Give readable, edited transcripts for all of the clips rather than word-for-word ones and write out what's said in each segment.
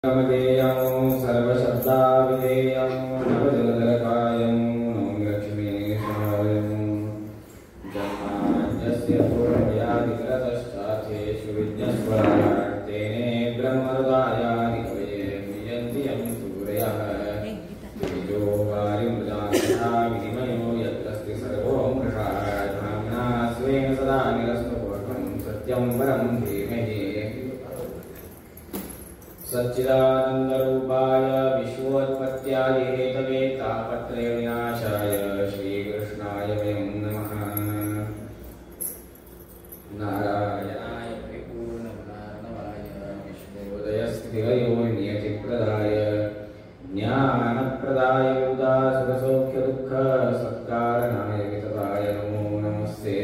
नमदेयं सर्वशब्दाविधेयं नवजलधरकायं नौमि लक्ष्मीशायं जन्माद्यस्य पूर्वयादिकृतश्चार्थेषु विद्यस्वराट् तेने ब्रह्महृदायादि कवये मुह्यन्ति यं सूरयः तेजो वायुमृजा तथा विनिमयो यत्रस्ति सर्वो मृषा धाम्ना स्वेन सदा निरस्तपूर्णं सत्यं परं धीमहि सच्चिदानन्दरूपाय विश्वोत्पत्त्यादि हेतवे तापत्रय विनाशाय श्रीकृष्णाय वयं नमः। नारायणाय परिपूर्णगुणार्णवाय विश्वोदयस्थितिलयो नियतिप्रदाय ज्ञानप्रदाय विबुधासुरसौख्यदुःखसत्कारणाय वितताय नमो नमस्ते।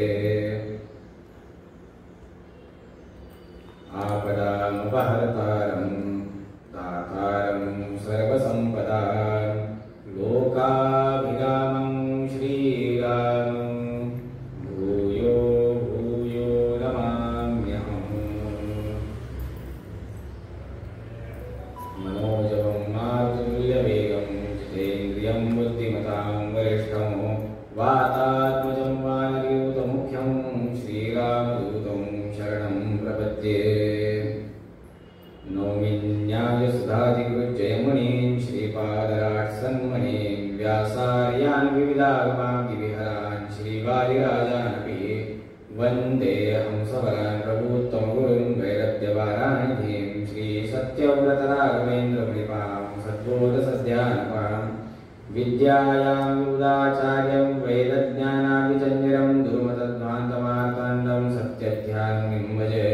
आपदामुपहर्तारम् सर्वसंपदां लोकाभिरामं श्रीरामं भूयो भूयो नमाम्यहम्। मनोजवं मारुततुल्यवेगं जितेन्द्रियं बुद्धिमतां वरिष्ठं वातात्मजं वानरयूतमुख्यं श्रीरामदूतं शरणं प्रपद्ये। नौमि न्यायसुधाधिकृज्जयमुनीं श्रीपादराट्सन्मनीं व्यासार्यान् विविधागमादिविहरान् श्रीवादिराजानपि वन्दे हंसवरान् प्रभूत्तमगुरुं वैरद्यवारानिधिं श्रीसत्यव्रतराघवेन्द्रमुनिपां सद्बोधसद्यानपां विद्यायां विबुधाचार्यं वेदज्ञानाभिचन्द्रं दुर्मतध्वान्तमार्ताण्डं सत्यध्यानं भजे।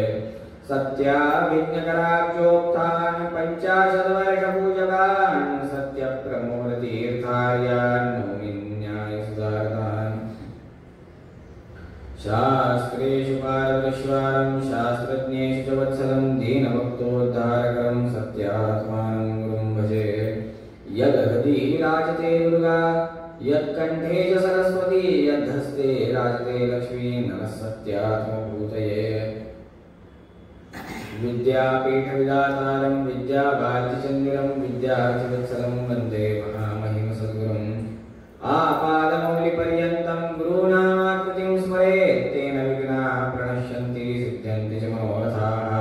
सत्याभिज्ञकराब्जोक्तान् पञ्चाशद्वर्षपूजकान् सत्यप्रमोदतीर्थार्यान् नौमि न्यायसुधारतान्। शास्त्रेषु पारदर्शिवारं शास्त्रज्ञेषु च वत्सलं दीनभक्तोद्धारकं सत्यात्मानं गुरुं भजे। यदहति राजते दुर्गा यत्कण्ठे च सरस्वती यद्धस्ते राजते लक्ष्मी नमः सत्यात्मभूतये। विद्यापीठविधातारं विद्याभारतीचन्द्रं विद्यार्थिवत्सलं वन्दे महामहिमसद्गुरुम्। आपादमौलिपर्यन्तं गुरूणामाकृतिं स्मरेत् तेन विघ्नाः प्रणश्यन्ति सिद्ध्यन्ति च मनोरथाः।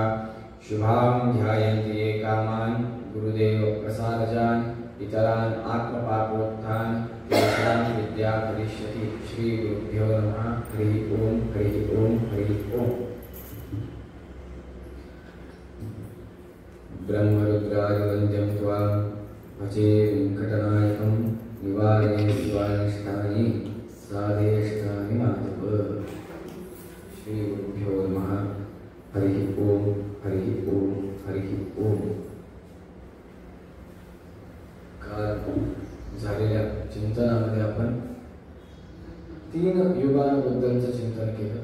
शुभां ध्यायन्ति ये कामान् गुरुदेवप्रसादजान् इतरान् आत्मपापोत्थान् तेषां विद्या करिष्यति। श्रीगुरुभ्यो नमः। हरिः ओं हरिः ओं हरिः ओं। ब्रह्मरुद्रादिवन्द्यं त्वां भजे वेङ्कटनायकं निवारये शिवानिष्टानि साधेष्टानि माधव। श्रीगुरुभ्यो नमः। हरिः ओं हरिः ओं हरिः ओं। काल झालेल्या चिंतनामध्ये आपण 3 युगांबद्दलचं चिंतन केलं।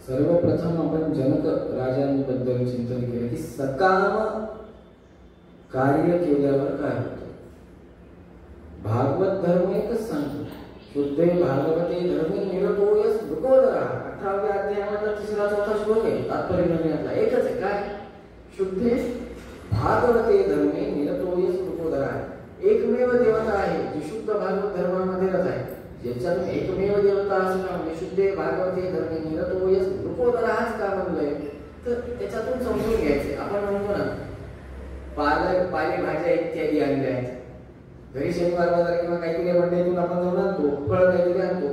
सर्वप्रथम आपण जनक राजांबद्दल चिंतन केले की सकाम कार्य केल्यावर काय होतं। भागवत धर्म एकच सांगतो, शुद्धे भागवते धर्मे निरतोयस मृगोदरा। 18व्या अध्यायामधला 3-4 श्लोक आहे तात्पर्य निर्णयातला एकच आहे काय, शुद्धे भागवते धर्मे निरतोयस मृगोदरा। एकमेव देवता आहे जी शुद्ध भागवत धर्मामध्ये रथ आहे, ज्याच्यातून एकमेव देवता असणं म्हणजे शुद्धे भागवते धर्मे निरतोयस मृगोदरा हाच का म्हणलंय तर त्याच्यातून समजून घ्यायचे। आपण म्हणतो ना पालेभाज्या इत्यादी आणल्या आहेत घरी, शनिवार बाजार किंवा काहीतरी मंडईतून आपण जाऊन आणतो, फळ काहीतरी आणतो,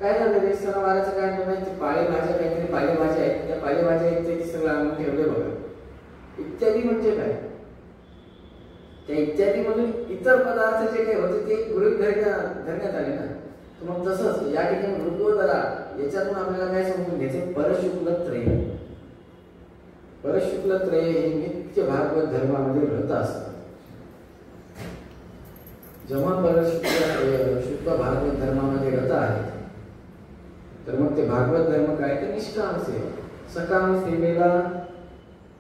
काय झालं रे सणवाराचं काय म्हणतात पालेभाज्या काहीतरी पालेभाज्या आहेत, त्या पालेभाज्या इत्यादी सगळं आणून ठेवले बघा। इत्यादी म्हणजे काय, त्या इत्यादी मधून इतर पदार्थ जे काही होते ते गृहीत धरण्यात आले ना। तर मग तसंच या ठिकाणी मृगोदरा याच्यातून आपल्याला काय समजून घ्यायचे, परशुक्लत्रय। परशुक्लत्रय हे नित्य भागवत धर्मामध्ये व्रत असतात। जेव्हा शुद्ध भागवत धर्मामध्ये व्रत आहेत तर मग ते भागवत धर्म काय तर निष्काम सेवा। सकाम सेवेला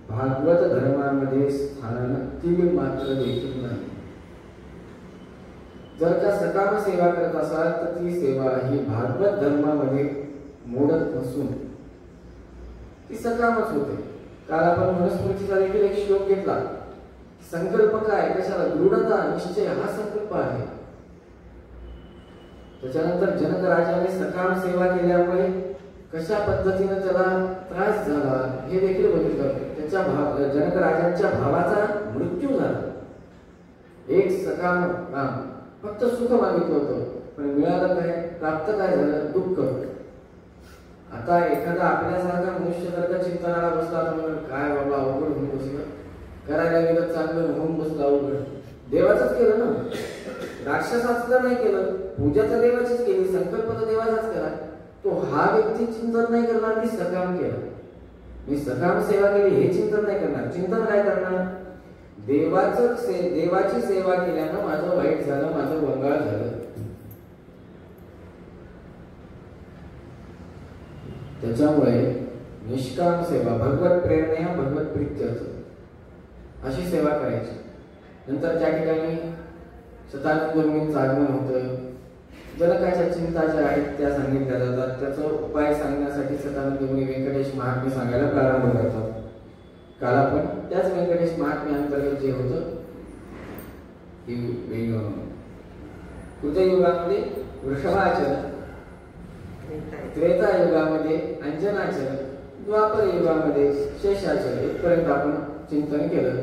भागवत धर्मामध्ये स्थान तीळ मात्र देखील नाही। जर का सकाम सेवा करत असाल तर ती सेवा ही भागवत धर्मामध्ये मोडत नसून ती सकामच होते। काल आपण मनुस्मृतीचा देखील एक श्लोक घेतला. संकल्प काय, कशाला? दृढता, निश्चय हा संकल्प आहे. त्याच्यानंतर जनक राजाने सकाम सेवा केल्यामुळे कशा पद्धतीने त्याला त्रास झाला हे देखील बघितलं. त्याच्या जनक राजांच्या भावाचा मृत्यू झाला. एक सकाम राम फक्त सुख मागितलं होतं, पण मिळालं काय? प्राप्त काय झालं? दुःख. आता एखादा आपल्यासारखा मनुष्य जर का चिंतनाला बसला तर म्हणून काय बाबा अवघड होऊन बसलं, करायला गेलं चांगलं होऊन बसलं अवघड. देवाचंच केलं ना, राक्षसाचं नाही केलं, पूजा तर देवाचीच केली, संकल्प तर देवाचाच केला. तो हा व्यक्ती चिंतन नाही करणार मी सकाम केलं, मी सकाम सेवा केली हे चिंतन नाही करणार. चिंतन काय करणार? देवाची सेवा केल्यानं माझं वाईट झालं, माझं वंगाळ झालं. त्याच्यामुळे निष्काम सेवा, भगवत प्रेरणा, भगवत प्रीत्यर्थ अशी सेवा करायची. नंतर त्या ठिकाणी शतानंद मुनींचं आगमन होतं. जनकाच्या चिंता ज्या आहेत त्या सांगितल्या जातात. त्याचा उपाय सांगण्यासाठी शतानंद मुनी व्यंकटेश महात्म्य सांगायला प्रारंभ करतात. काल आपण त्याच व्यंकटेश महात्म्य अंतर्गत जे होतं कृतयुगामध्ये वृषभाचरण, त्रेता युगामध्ये अंजनाचरण, द्वापर युगामध्ये शेषाचरण इथपर्यंत आपण चिंतन केलं.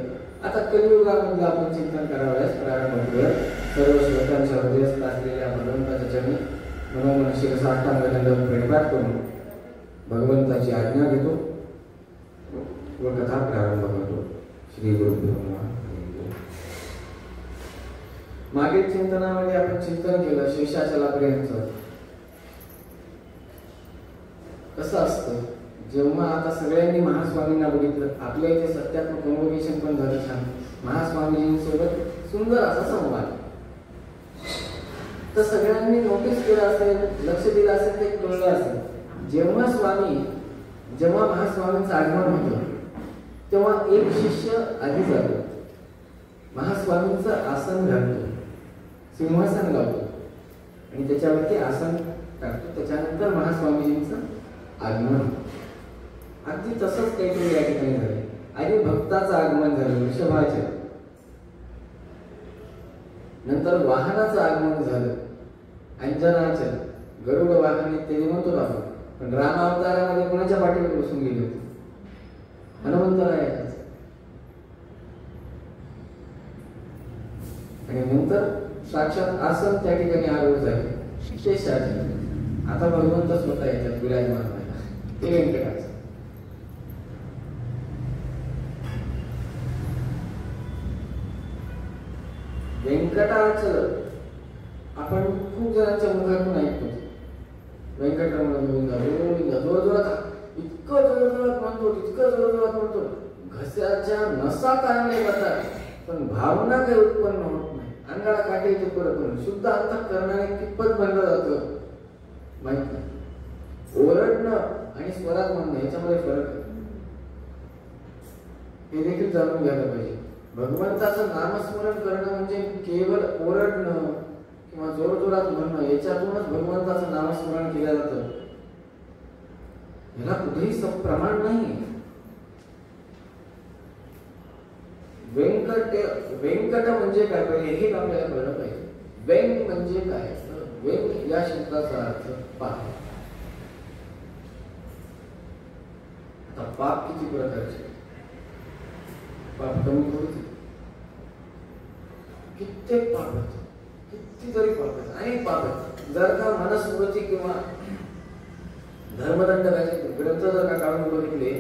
आता कलियुगामध्ये आपण चिंतन करावयास प्रारंभ करूया. सर्व श्रोत्यांच्या हृदयस्थ असलेल्या भगवंताच्या चरणी मनोमन शिरसाष्टांग दंडवत प्रणिपात करून भगवंताची आज्ञा घेतो व कथा प्रारंभ करतो. श्री गुरुभ्यो नमः. मागील चिंतनामध्ये आपण चिंतन केलं शेषाचलापर्यंत. कसं असतं, जेव्हा आता सगळ्यांनी महास्वामींना बघितलं, आपल्या इथे सत्यात्मक कन्व्होकेशन पण झालं छान, महास्वामीजींसोबत सुंदर असा संवाद, तर सगळ्यांनी नोटीस केलं असेल, लक्ष दिलं असेल, ते कळलं असेल. जेव्हा महास्वामींचं आगमन होतं तेव्हा एक शिष्य आधी जातो, महास्वामींचं आसन घालतो, सिंहासन लावतो आणि त्याच्यावरती आसन टाकतो. त्याच्यानंतर महास्वामीजींचं आगमन. अगदी तसंच काहीतरी या ठिकाणी झालं. आधी भक्ताचं आगमन झालं वृषभाचे, नंतर वाहनाचं आगमन झालं अंजनाचल, गरुड वाहन ते म्हणतो आपण. पण राम अवतारामध्ये कोणाच्या पाठीवर बसून गेले होते? हनुमंतरायाच्या. आणि नंतर साक्षात आसन त्या ठिकाणी आरूढ झाले शेषाचे. आता भगवंत स्वतः येतात विराजमान व्हायला, ते व्यंकटाचं. व्यंकटाचल आपण खूप जणांच्या मुखातून ऐकतो. व्यंकटरमण गोविंदा गोविंदा जोरजोरात, इतकं जोरजोरात म्हणतो, इतकं जोरजोरात म्हणतो, घशाच्या नसा काढल्या जातात, पण भावना काही उत्पन्न होत नाही. अंगाला काटे येते परत. शुद्ध अंतःकरणाने कितपत बनलं जातं माहित नाही. ओरडणं आणि स्वरात म्हणणं याच्यामध्ये फरक आहे, हे देखील जाणून घ्यायला पाहिजे. भगवंताचं नामस्मरण करणं म्हणजे केवळ ओरडणं किंवा जोरजोरात म्हणणं याच्यातूनच भगवंताचं नामस्मरण केलं जातं. याला कुठेही प्रमाण नाही. व्यंकट म्हणजे काय पाहिजे हे आपल्याला कळलं पाहिजे. व्यंग म्हणजे काय? व्यंग या शब्दाचा अर्थ पाप. आता पाप किती प्रकारचे? पाप कमी थोडीच, कित्येक पाप आहेत, कितीतरी पाप आहेत, अनेक पाप आहेत. जर का मनुस्मृती किंवा धर्मदंडकाचे ग्रंथ जर का काढून बघितले,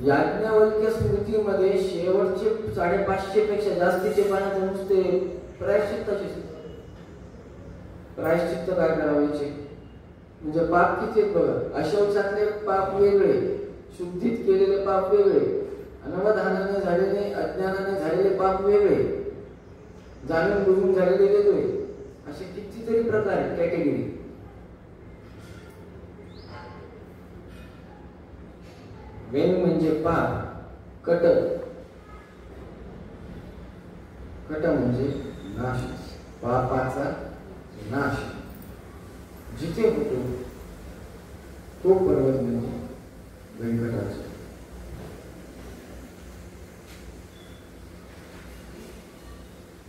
याज्ञवल्क्य स्मृतीमध्ये शेवटचे 550 पेक्षा जास्तीचे पानं नुसते प्रायश्चित्ताचे. प्रायश्चित्त काय करावायचे म्हणजे पाप किती आहेत बघा. अशौचातले पाप वेगळे, शुद्धीत केलेले पाप वेगळे, अनवधानाने झालेले, अज्ञानाने झालेले पाप वेगळे, जाणून बुजून झालेले वेगळे, असे कितीतरी प्रकार आहेत, कॅटेगरी. व्यंग म्हणजे पाप. कट, कट म्हणजे नाश, पापाचा नाश जिथे होतो तो पर्वत म्हणजे व्यंकटाचा.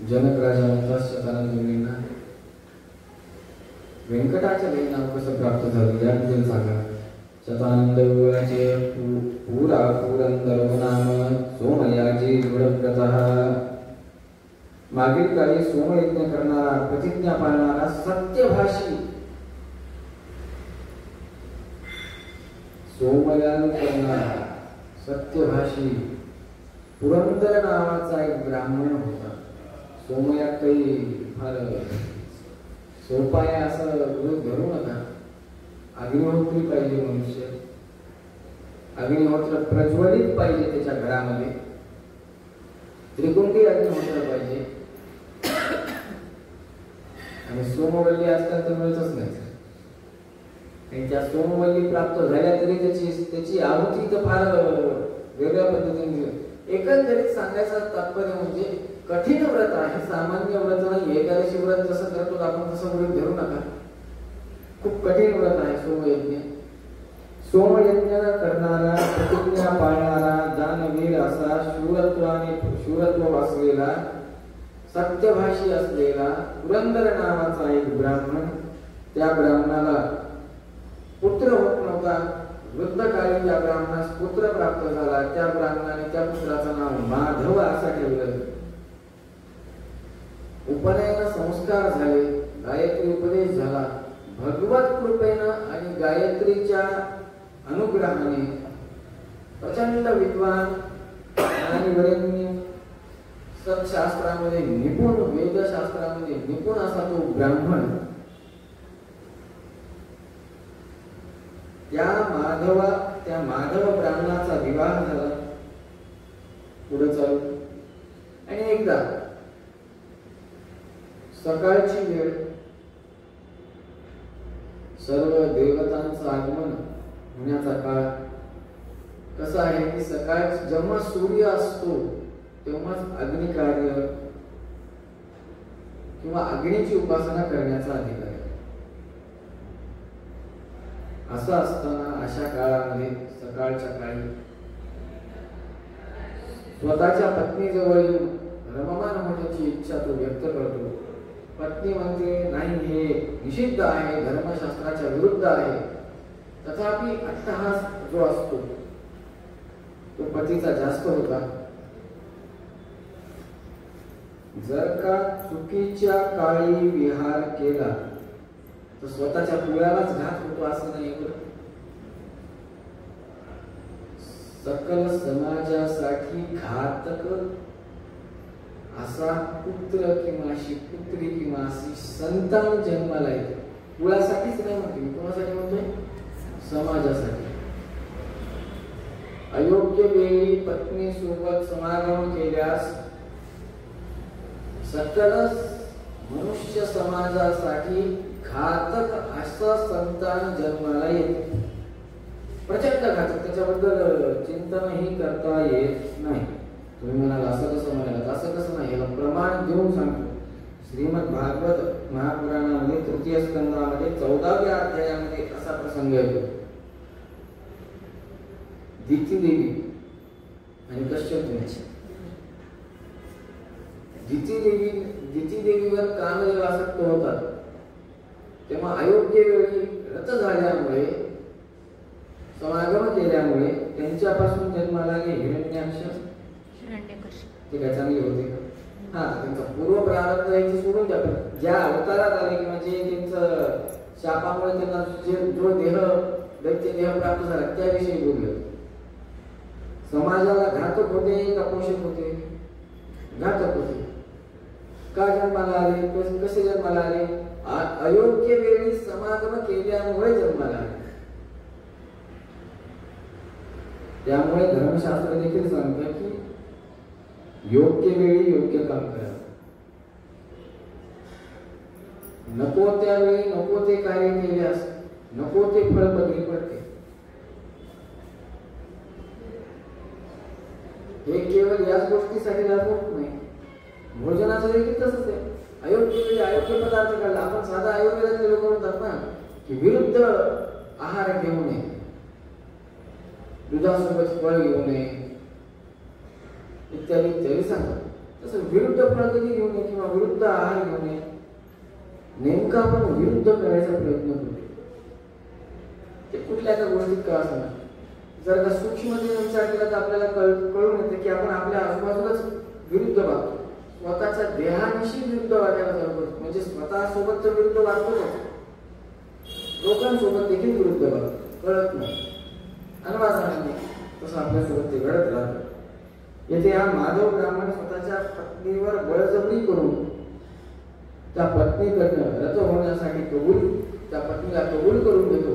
जनक राजा म्हणतात शतानंद मुनींना, व्यंकटाचे हे नाव कसं प्राप्त झालं याबद्दल सांगा. शतानंद विवराचे पुरा पुरंदरो नाम सोमयाजी दृढव्रतः. मागील काळी सोमयज्ञ करणारा, प्रतिज्ञा पाळणारा, सत्यभाषी, सोमयान करणारा, सत्यभाषी पुरंदर नावाचा एक ब्राह्मण होता. सोमयात काही फार सोपा आहे असं गृहीत धरू नका. अग्निहोत्री पाहिजे मनुष्य, अग्निहोत्र प्रज्वलित पाहिजे त्याच्या घरामध्ये, त्रिकुंडी अग्निहोत्र पाहिजे. आणि सोमवल्ली आजकाल तर मिळतच नाही. आणि त्या सोमवल्ली प्राप्त झाल्या तरी त्याची आहुती तर फार वेगळ्या पद्धतीने. एकंदरीत सांगायचं तात्पर्य म्हणजे कठीण व्रत आहे, सामान्य व्रत नाही. एकादशी व्रत जसं करतो आपण तसं व्रत धरू नका. खूप कठीण व्रत आहे सोमयज्ञ. सोमयज्ञ करणारा, प्रतिज्ञा पाळणारा, दानवीर असा, शूरत्व असलेला, सत्यभाषी असलेला पुरंदर नावाचा एक ब्राह्मण. त्या ब्राह्मणाला पुत्र होत नव्हता. वृद्धकाळी त्या ब्राह्मणास पुत्र प्राप्त झाला. त्या ब्राह्मणाने त्या पुत्राचं नाव माधव असं ठेवलं. उपनयन संस्कार झाले, गायत्री उपदेश झाला. भगवत कृपेनं आणि गायत्रीच्या अनुग्रहाने प्रचंड विद्वान आणि वरेण्य, सत्शास्त्रामध्ये निपुण, वेदशास्त्रामध्ये निपुण असा तो ब्राह्मण त्या माधव ब्राह्मणाचा विवाह झाला. पुढे चालू. आणि एकदा सकाळची वेळ, सर्व देवतांचं आगमन होण्याचा काळ. कसा आहे की सकाळ जेव्हा सूर्य असतो तेव्हाच अग्निकार्य किंवा अग्नीची उपासना करण्याचा अधिकार आहे. असं असताना अशा काळामध्ये सकाळच्या काळी स्वतःच्या पत्नीजवळ येऊन रममान होण्याची इच्छा तो व्यक्त करतो. पत्नी म्हणते नाही, हे निषिद्ध आहे, धर्मशास्त्राच्या विरुद्ध आहे. तथापि अट्टहास जो असतो तो पतीचा जास्त होता. जर का चुकीच्या काळी विहार केला तर स्वतःच्या पुळ्यालाच घात होतो असं नाही. सकल समाजासाठी घातक असा पुत्र किंवा अशी पुत्री किंवा अशी संतान जन्माला येते. कुळासाठीच नाही म्हणते, कोणासाठी म्हणतोय? समाजासाठी. अयोग्य वेळी पत्नी सोबत समागम केल्यास सकल मनुष्य समाजासाठी घातक असं संतान जन्माला येते. प्रचंड घातक, त्याच्याबद्दल चिंतनही करता येत नाही. तुम्ही म्हणाल असं कसं म्हणाल, असं कसं नाही, याला प्रमाण देऊन सांगतो. श्रीमद भागवत महापुराणामध्ये तृतीय स्कंदामध्ये 14व्या अध्यायामध्ये असा प्रसंग येतो. दिती देवी आणि कश्यप मुनी. दिती देवीवर कामदेव आसक्त होतात. तेव्हा अयोग्य वेळी रत झाल्यामुळे, समागम केल्यामुळे त्यांच्यापासून जन्माला आले हिरण्याक्ष. ते काय चांगले होते? त्यांचा पूर्व प्रारब्ध याची सोडून द्या. ज्या अवतारात आले किंवा जे त्यांचं शापामुळे त्यांना जो देह, दैत्य देह प्राप्त झाला त्याविषयी बोलले. समाजाला घातक होते का पोषक होते? घातक होते. का जन्माला आले? कसे जन्माला आले? अयोग्य वेळी समागम केल्यामुळे जन्माला आले. त्यामुळे धर्मशास्त्र देखील सांगतं की योग्य वेळी योग्य काम करा. नको त्यावेळी नको ते कार्य केल्यास नको ते फळ पदरी पडते. हे केवळ याच गोष्टीसाठी लागू होत नाही. भोजनाचं देखील तसंच आहे. अयोग्य वेळी अयोग्य पदार्थ खाल्ला. आपण साधा आयुर्वेदातले लोक म्हणतात ना की विरुद्ध आहार घेऊ नये, दुधासोबत फळ घेऊ नये इत्यादी इत्यादी सांगतात. तसं विरुद्ध फळ कधी घेऊ नये किंवा विरुद्ध आहार घेऊ नये. नेमका आपण विरुद्ध करायचा प्रयत्न करतो. ते कुठल्या एका गोष्टीत का असणार, जर का सूक्ष्मतेने विचार केला तर आपल्याला कळून येते की आपण आपल्या आजूबाजूलाच विरुद्ध वागतो. स्वतःच्या देहानिशी विरुद्ध वागायला चालू करतो. म्हणजे स्वतःसोबत तर विरुद्ध वागतो, लोकांसोबत देखील विरुद्ध वागतो. कळत नाही, अनवाचा नाही, तसं आपल्यासोबत ते घडत राहतं. येथे हा माधव ब्राह्मण स्वतःच्या पत्नीवर बळजबरी करून त्या पत्नीकडनं रत होण्यासाठी त्या पत्नीला कबूल करून घेतो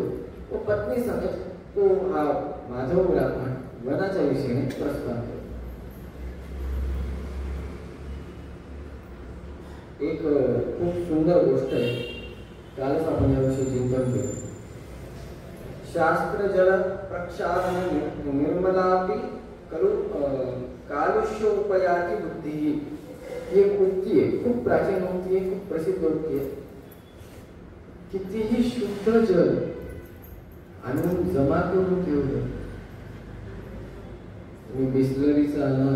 व पत्नी सांगत तो हा माधव ब्राह्मण वनाच्या विषयीने प्रस्थान करतो. एक खूप सुंदर गोष्ट आहे, कालच आपण याविषयी चिंतन केलं. शास्त्र जल प्रक्षालन निर्मलापि करू कालुष्योपयाची बुद्धी, ही एक उक्ती आहे, खूप प्राचीन उक्ती आहे, खूप प्रसिद्ध उक्ती आहे. कितीही शुद्ध जल आणून जमा करून ठेवलं, तुम्ही बिस्लरीचा आणा,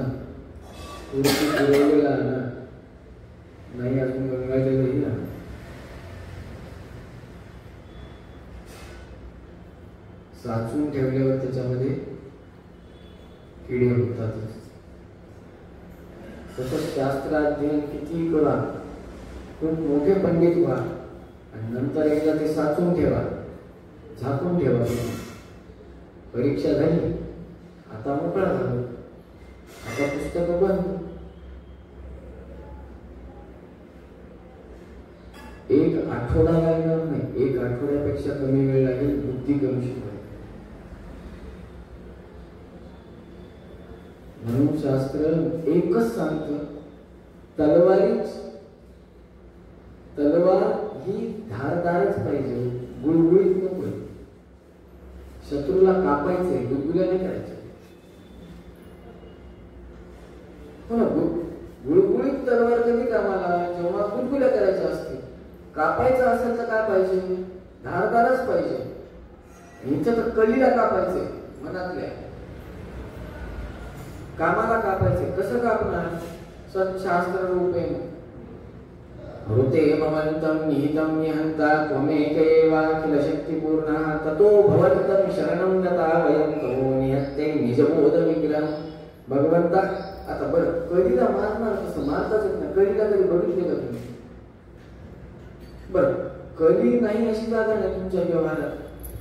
पुरवलेला आणा, नाही अजून गंगाजलही आणा, साचून ठेवल्यावर त्याच्यामध्ये किडे होतातच. तसंच शास्त्राध्ययन कितीही करा, खूप मोठे पंडित व्हा आणि नंतर एकदा ते साचून ठेवा, झाकून ठेवा. परीक्षा झाली, आता मोकळा झालो, आता पुस्तक बंद. एक आठवडा लागणार नाही, एक आठवड्यापेक्षा कमी वेळ लागेल बुद्धी कमी शिकायला. म्हणून शास्त्र एकच सांगतं, तलवार ही धारदारच पाहिजे, गुळगुळीत नको. शत्रूला कापायचंय, गुळगुळ्या नाही करायचं. गुळगुळीत तलवार कधी कामाला, जेव्हा गुळगुळ्या करायच्या असते. कापायचं असेल तर काय पाहिजे, धारदारच पाहिजे. इथं तर कलीला कापायचंय, मनातल्या कामाला कापायचे. कसं कापणार, सत्शास्त्र रूपेण. हृते ममन्तं निहितं निहंता त्वमेकैवाखिल शक्तिपूर्णः ततो भवन्तं शरणं गता वयं तमो निहत्ते निजबोध विग्रहं. भगवंता आता बरं, कलीला मारणार कसं, मारताच येत नाही. कलीला कधी बघितले का तुम्ही? बरं, कली नाही अशी जागा नाही तुमच्या व्यवहारात.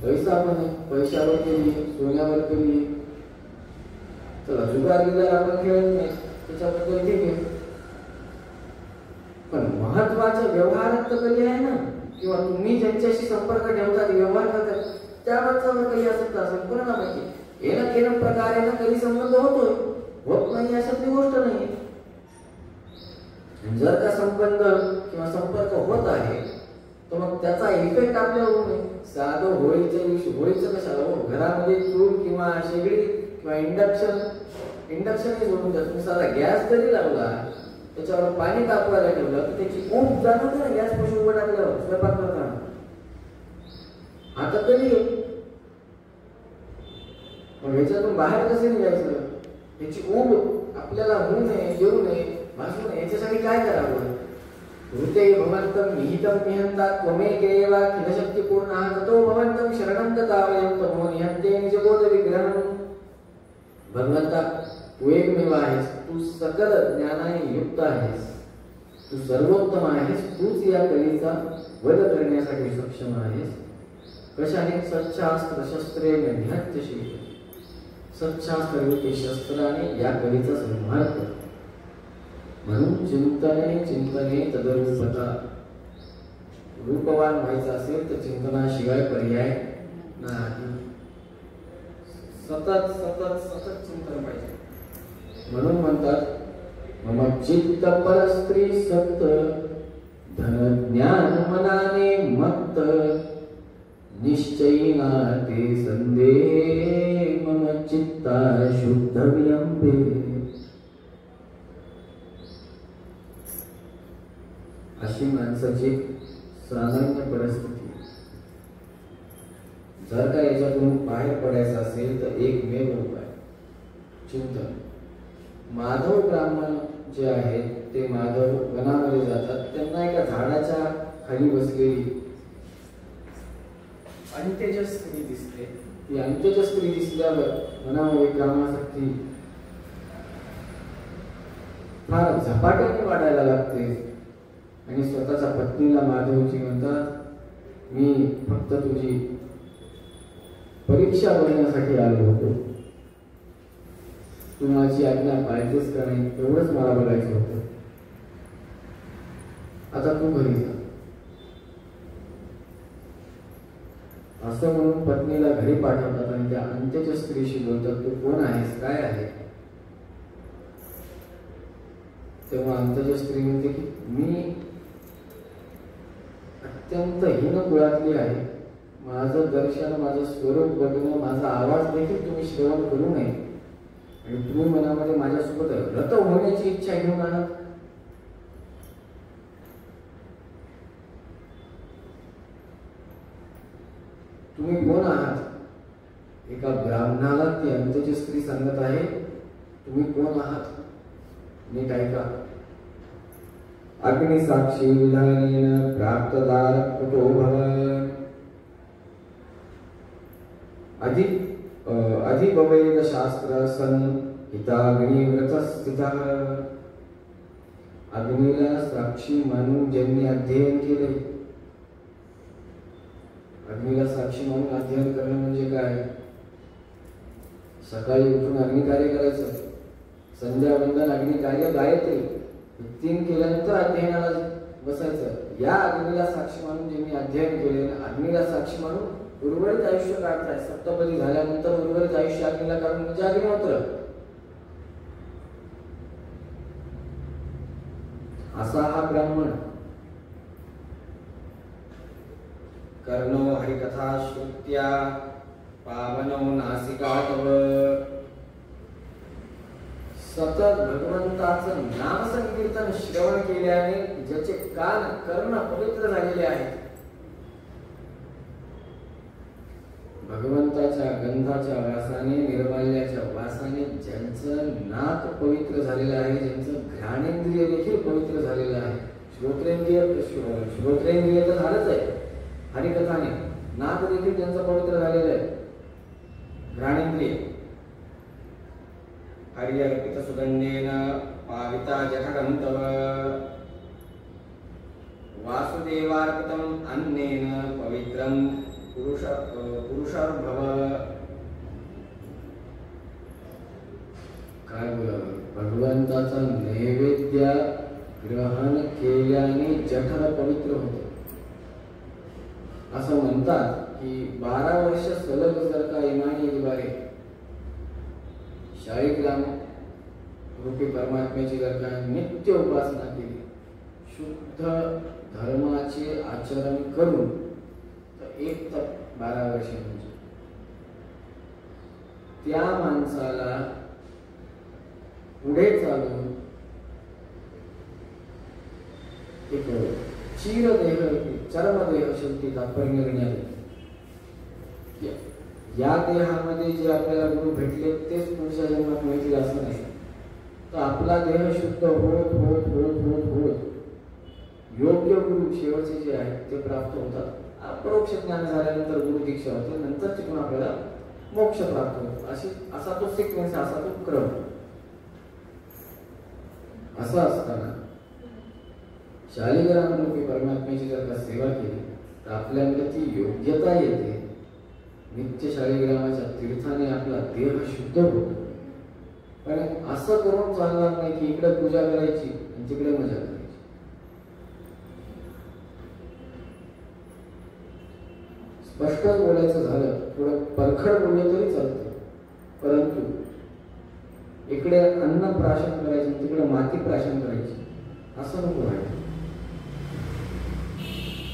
पैसा पण आहे, पैशावर केली, सोन्यावर केली. चला जुगारीला आपण खेळत नाही, त्याच्याबद्दल ठीक आहे. पण महत्वाच्या व्यवहारात तर कली आहे ना, किंवा तुम्ही ज्यांच्याशी संपर्क ठेवतात, व्यवहार करतात, त्याबद्दल कली असेल तर असेल. कोणाला माहिती, येणं केलं प्रकारे ना कधी संबंध होतोय, होत नाही अशातली गोष्ट नाही. जर का संबंध किंवा संपर्क होत आहे तर मग त्याचा इफेक्ट आपल्यावर होऊ नये. साधं होळीच्या दिवशी, होळीचं कशाला हो, घरामध्ये चूल किंवा शेगडी किंवा इंडक्शनही सोडून द्या. तुम्ही साधा गॅस जरी लावला, त्याच्यावर पाणी तापवायला ठेवलं तर त्याची ऊब जाणवते ना गॅस पासून उभं टाकल्यावर स्वयंपाक करताना. आता कधी मग ह्याच्यातून बाहेर कसे निघायचं, याची ऊब आपल्याला होऊ नये, येऊ नये, भासू नये, याच्यासाठी काय करावं. हृते भवन्तं निहितं निहंता त्वमेकैवाखिल शक्तिपूर्णः ततो भवन्तं शरणं गता वयं तमो निहत्ते निजबोध विग्रहं. भगवंता तू एकमेव आहेस, तू सकल ज्ञानाने युक्त आहेस, तू सर्वोत्तम आहेस. तूच या कलीचा वध करण्यासाठी सक्षम आहेस. कशाने, सच्शास्त्र शस्त्रेण निहत्यशील. सच्शास्त्र रूपी शस्त्राने या कलीचा संहार कर. म्हणून चिंतने तदरूपता. रूपवान व्हायचं असेल तर चिंतनाशिवाय पर्याय नाही. सतत चिंतन पाहिजे. म्हणून म्हणतात मम चित्त परस्त्री सक्त धन ज्ञान मनाने मत्त निश्चयीना ते संदेह मम चित्ता शुद्ध विलंबे. अशी माणसाची सामान्य परिस्थिती. जर का याच्यातून बाहेर पडायचं असेल तर एकमेव उपाय चिंतन. माधव ब्राह्मण जे आहेत ते माधव वनामध्ये जातात. त्यांना एका झाडाच्या खाली बसलेली अंत्यज स्त्री दिसते. ती अंत्यज स्त्री दिसल्यावर मनामध्ये कामासक्ती फार झपाट्याने वाढायला लागते आणि स्वतःच्या पत्नीला माधवजी म्हणतात, मी फक्त तुझी परीक्षा बघण्यासाठी आलो होतो, तू माझी आज्ञा पाळतेस का नाही एवढंच मला बघायचं होतं. आता तू घरी जा. असं म्हणून पत्नीला घरी पाठवतात आणि त्या अंत्यच्या स्त्रीशी बोलतात, तू कोण आहेस, काय आहे. तेव्हा अंत्यच्या स्त्री म्हणते की मी अत्यंत हीन कुळातली आहे, माझं दर्शन, माझं स्वरूप बघणं, माझा आवाज देखील तुम्ही श्रवण करू नये आणि तुम्ही मनामध्ये माझ्यासोबत रत होण्याची इच्छा घेऊन आहात. तुम्ही कोण आहात. एका ब्राह्मणाला ती अंत्यची स्त्री सांगत आहे, तुम्ही कोण आहात, नीट ऐका. अग्नि साक्षी विधानेन प्राप्तदार कुतो भव. अधिभवेद शास्त्र सन हिताग्निव्रत स्थितः. अग्नीला साक्षी मानून ज्यांनी अध्ययन केले. अग्नीला साक्षी मानून अध्ययन करणं म्हणजे काय. सकाळी उठून अग्निकार्य करायचं, संध्यावंदन अग्निकार्य गायत्री, 3 केल्यानंतर अध्ययनाला बसायचं. या अग्नीला साक्षी मानून ज्यांनी अध्ययन केले, अग्नीला साक्षी मानून उर्वरित आयुष्य काढताय. सप्तपदी झाल्यानंतर उर्वरित आयुष्य अग्नीला काढून म्हणजे अग्निहोत्र. असा हा ब्राह्मण. कर्णो हरिकथा श्रुत्या पावनो नासिका तव. सतत भगवंताचं नाम संकीर्तन श्रवण केल्याने ज्याचे कान कर्ण पवित्र झालेले आहेत, भगवंताच्या गंधाच्या वासाने, निर्माल्याच्या वासाने ज्यांचं नाक पवित्र झालेलं आहे, ज्यांचं घ्राणेंद्रिय देखील पवित्र झालेलं आहे. श्रोत्रेंद्रिय तर झालंच आहे हरिकथाने, नाक देखील त्यांचं पवित्र झालेलं आहे. घ्राणेंद्रिय हरिअर्पित सुगंधेन पाविता जठरं तव. वासुदेवार्पितम् अन्नेन पवित्रं पुरुषर्भव. काय बोलावं. भगवंताचा नैवेद्य ग्रहण केल्याने जठर पवित्र होते. असं म्हणतात की 12 वर्ष सलग जर का इमानी द्वारे शाळीग्राम रूपी परमात्म्याची जर का नित्य उपासना केली, शुद्ध धर्माचे आचरण करून, तर 1 तप 12 वर्षे म्हणजे त्या माणसाला पुढे चालून एक चिरदेह चरमदेह शेवटी तात्पर्य करण्यात येते. या देहामध्ये जे आपल्याला गुरु भेटले तेच पुढच्या जन्मात मिळतील असं नाही. तर आपला देह शुद्ध होत होत होत होत होत योग्य गुरु शेवटचे जे आहेत ते प्राप्त होतात. अपरोक्ष ज्ञान झाल्यानंतर गुरु दीक्षा होते, नंतर तिथून आपल्याला मोक्ष प्राप्त होतो. असा तो सिक्वेन्स, असा तो क्रम. असं असताना शालिग्राम रूपी परमात्म्याची जर का सेवा केली तर आपल्याकडे ती योग्यता येते. नित्य शालिग्रामाच्या तीर्थाने आपला देह शुद्ध होतो. पण असं करून चालणार नाही की इकडे पूजा करायची आणि तिकडे मजा करायची. स्पष्टच बोलायचं झालं, थोडं परखड बोललं तरी चालतं, परंतु इकडे अन्न प्राशन करायचं, तिकडे माती प्राशन करायची असं नको व्हायचं.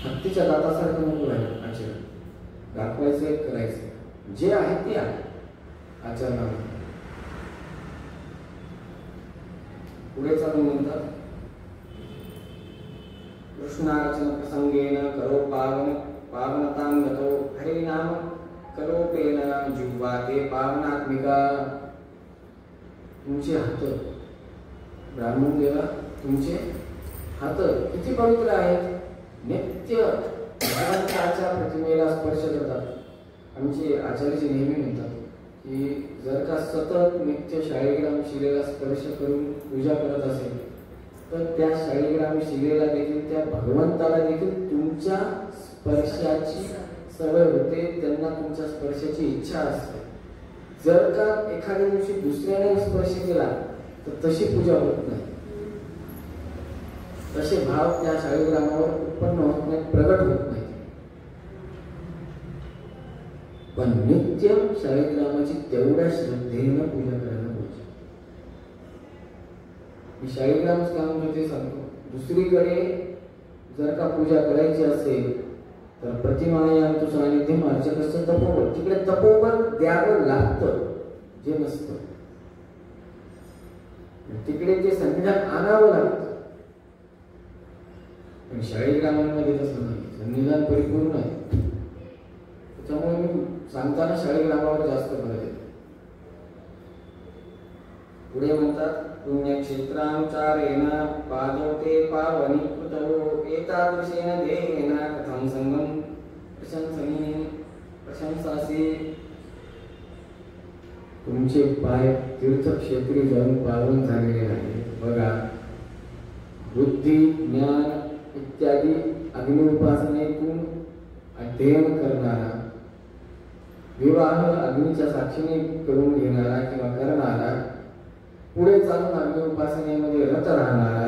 हत्तीच्या दातासारखं नको व्हायचं आचरण. दाखवायचं, करायचं, जे आहे ते आहे आचरणामध्ये. पुढे चालून म्हणतात, कृष्णार्चन प्रसंगेन करो पावनतां गतो हरिनाम करोपेन जिह्वा ते पावनात्मिका. तुमचे हात ब्राह्मण देवा तुमचे हात किती पवित्र आहेत, नित्य भगवंताच्या प्रतिमेला स्पर्श करतात. आमचे आचार्यजी नेहमी म्हणतात की जर का सतत नित्य शाळीग्राम शिलेला स्पर्श करून पूजा करत असेल तर त्या शाळीग्राम शिलेला देखील, त्या भगवंताला देखील तुमच्या स्पर्शाची सवय होते, त्यांना तुमच्या स्पर्शाची इच्छा असते. जर का एखाद्या दिवशी दुसऱ्याने स्पर्श केला तर तशी पूजा होत नाही, तसे भाव त्या शाळीग्रामावर उत्पन्न होत नाही, प्रगट होत नाही. पण नित्य शाळीग्रामाची तेवढ्या श्रद्धेनं पूजा करायला पाहिजे. मी शाळीग्रामच काय म्हणतो ते सांगतो. दुसरीकडे जर का पूजा करायची असेल तर प्रतिमायान्तु सान्निध्यम अर्चकस्य तपोबल, तिकडे तपोबल द्यावं लागतं जे नसतं, तिकडे ते सन्निधान आणावं लागतं. पण शाळीग्रामांमध्ये तसं नाही, सन्निधान परिपूर्ण आहे. त्याच्यामुळे मी सांगताना शाळीग्रामावर जास्त भर देतो. पुढे म्हणतात पुण्यक्षेत्रांचारेण पादोते पावनी कृतौ एतादृशेन देहेन कथं संगम प्रशंसासी. तुमचे पाय तीर्थक्षेत्री जाऊन पावन झालेले आहे. बघा, बुद्धी ज्ञान इत्यादी अग्निउपासनेतून अध्ययन करणारा, विवाह अग्नीच्या साक्षीने करून घेणारा किंवा करणारा, पुढे चालून अग्निउपासनेमध्ये रत राहणारा,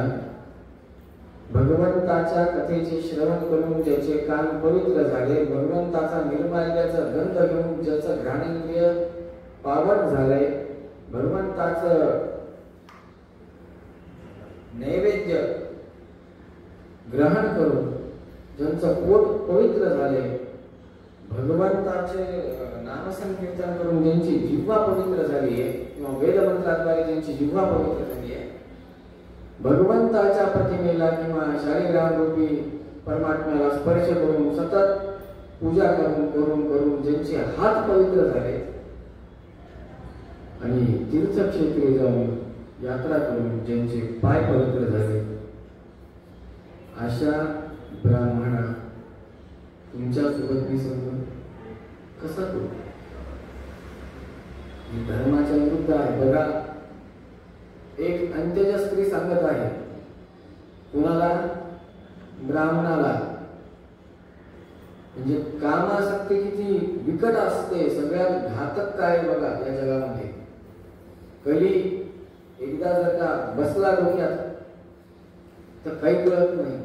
भगवंताच्या कथेचे श्रवण करून ज्याचे कान पवित्र झाले, भगवंताचा निर्माल्याचा गंध घेऊन ज्याचं घ्राणेंद्रिय पावन झालंय, भगवंताचं नैवेद्य ग्रहण करून ज्यांचं पोट पवित्र झाले, भगवंताचे नामसंकीर्तन करून ज्यांची जिव्हा पवित्र झाली आहे किंवा वेदमंत्राद्वारे ज्यांची जिव्हा पवित्र झाली आहे, भगवंताच्या प्रतिमेला किंवा शाळीग्राम रूपी परमात्म्याला स्पर्श करून सतत पूजा करून करून करून ज्यांचे हात पवित्र झाले आणि तीर्थक्षेत्री जाऊन यात्रा करून ज्यांचे पाय पवित्र झाले, अशा ब्राह्मणा तुमच्या सोबत मी संबंध कसा करू? धर्माच्या विरुद्ध आहे. बघा, एक अंत्यज स्त्री सांगत आहे कुणाला? ब्राह्मणाला. म्हणजे कामासक्ती किती विकट असते, सगळ्यात घातक काय बघा या जगामध्ये. कली एकदा जर का बसला डोक्यात तर काही कळत नाही.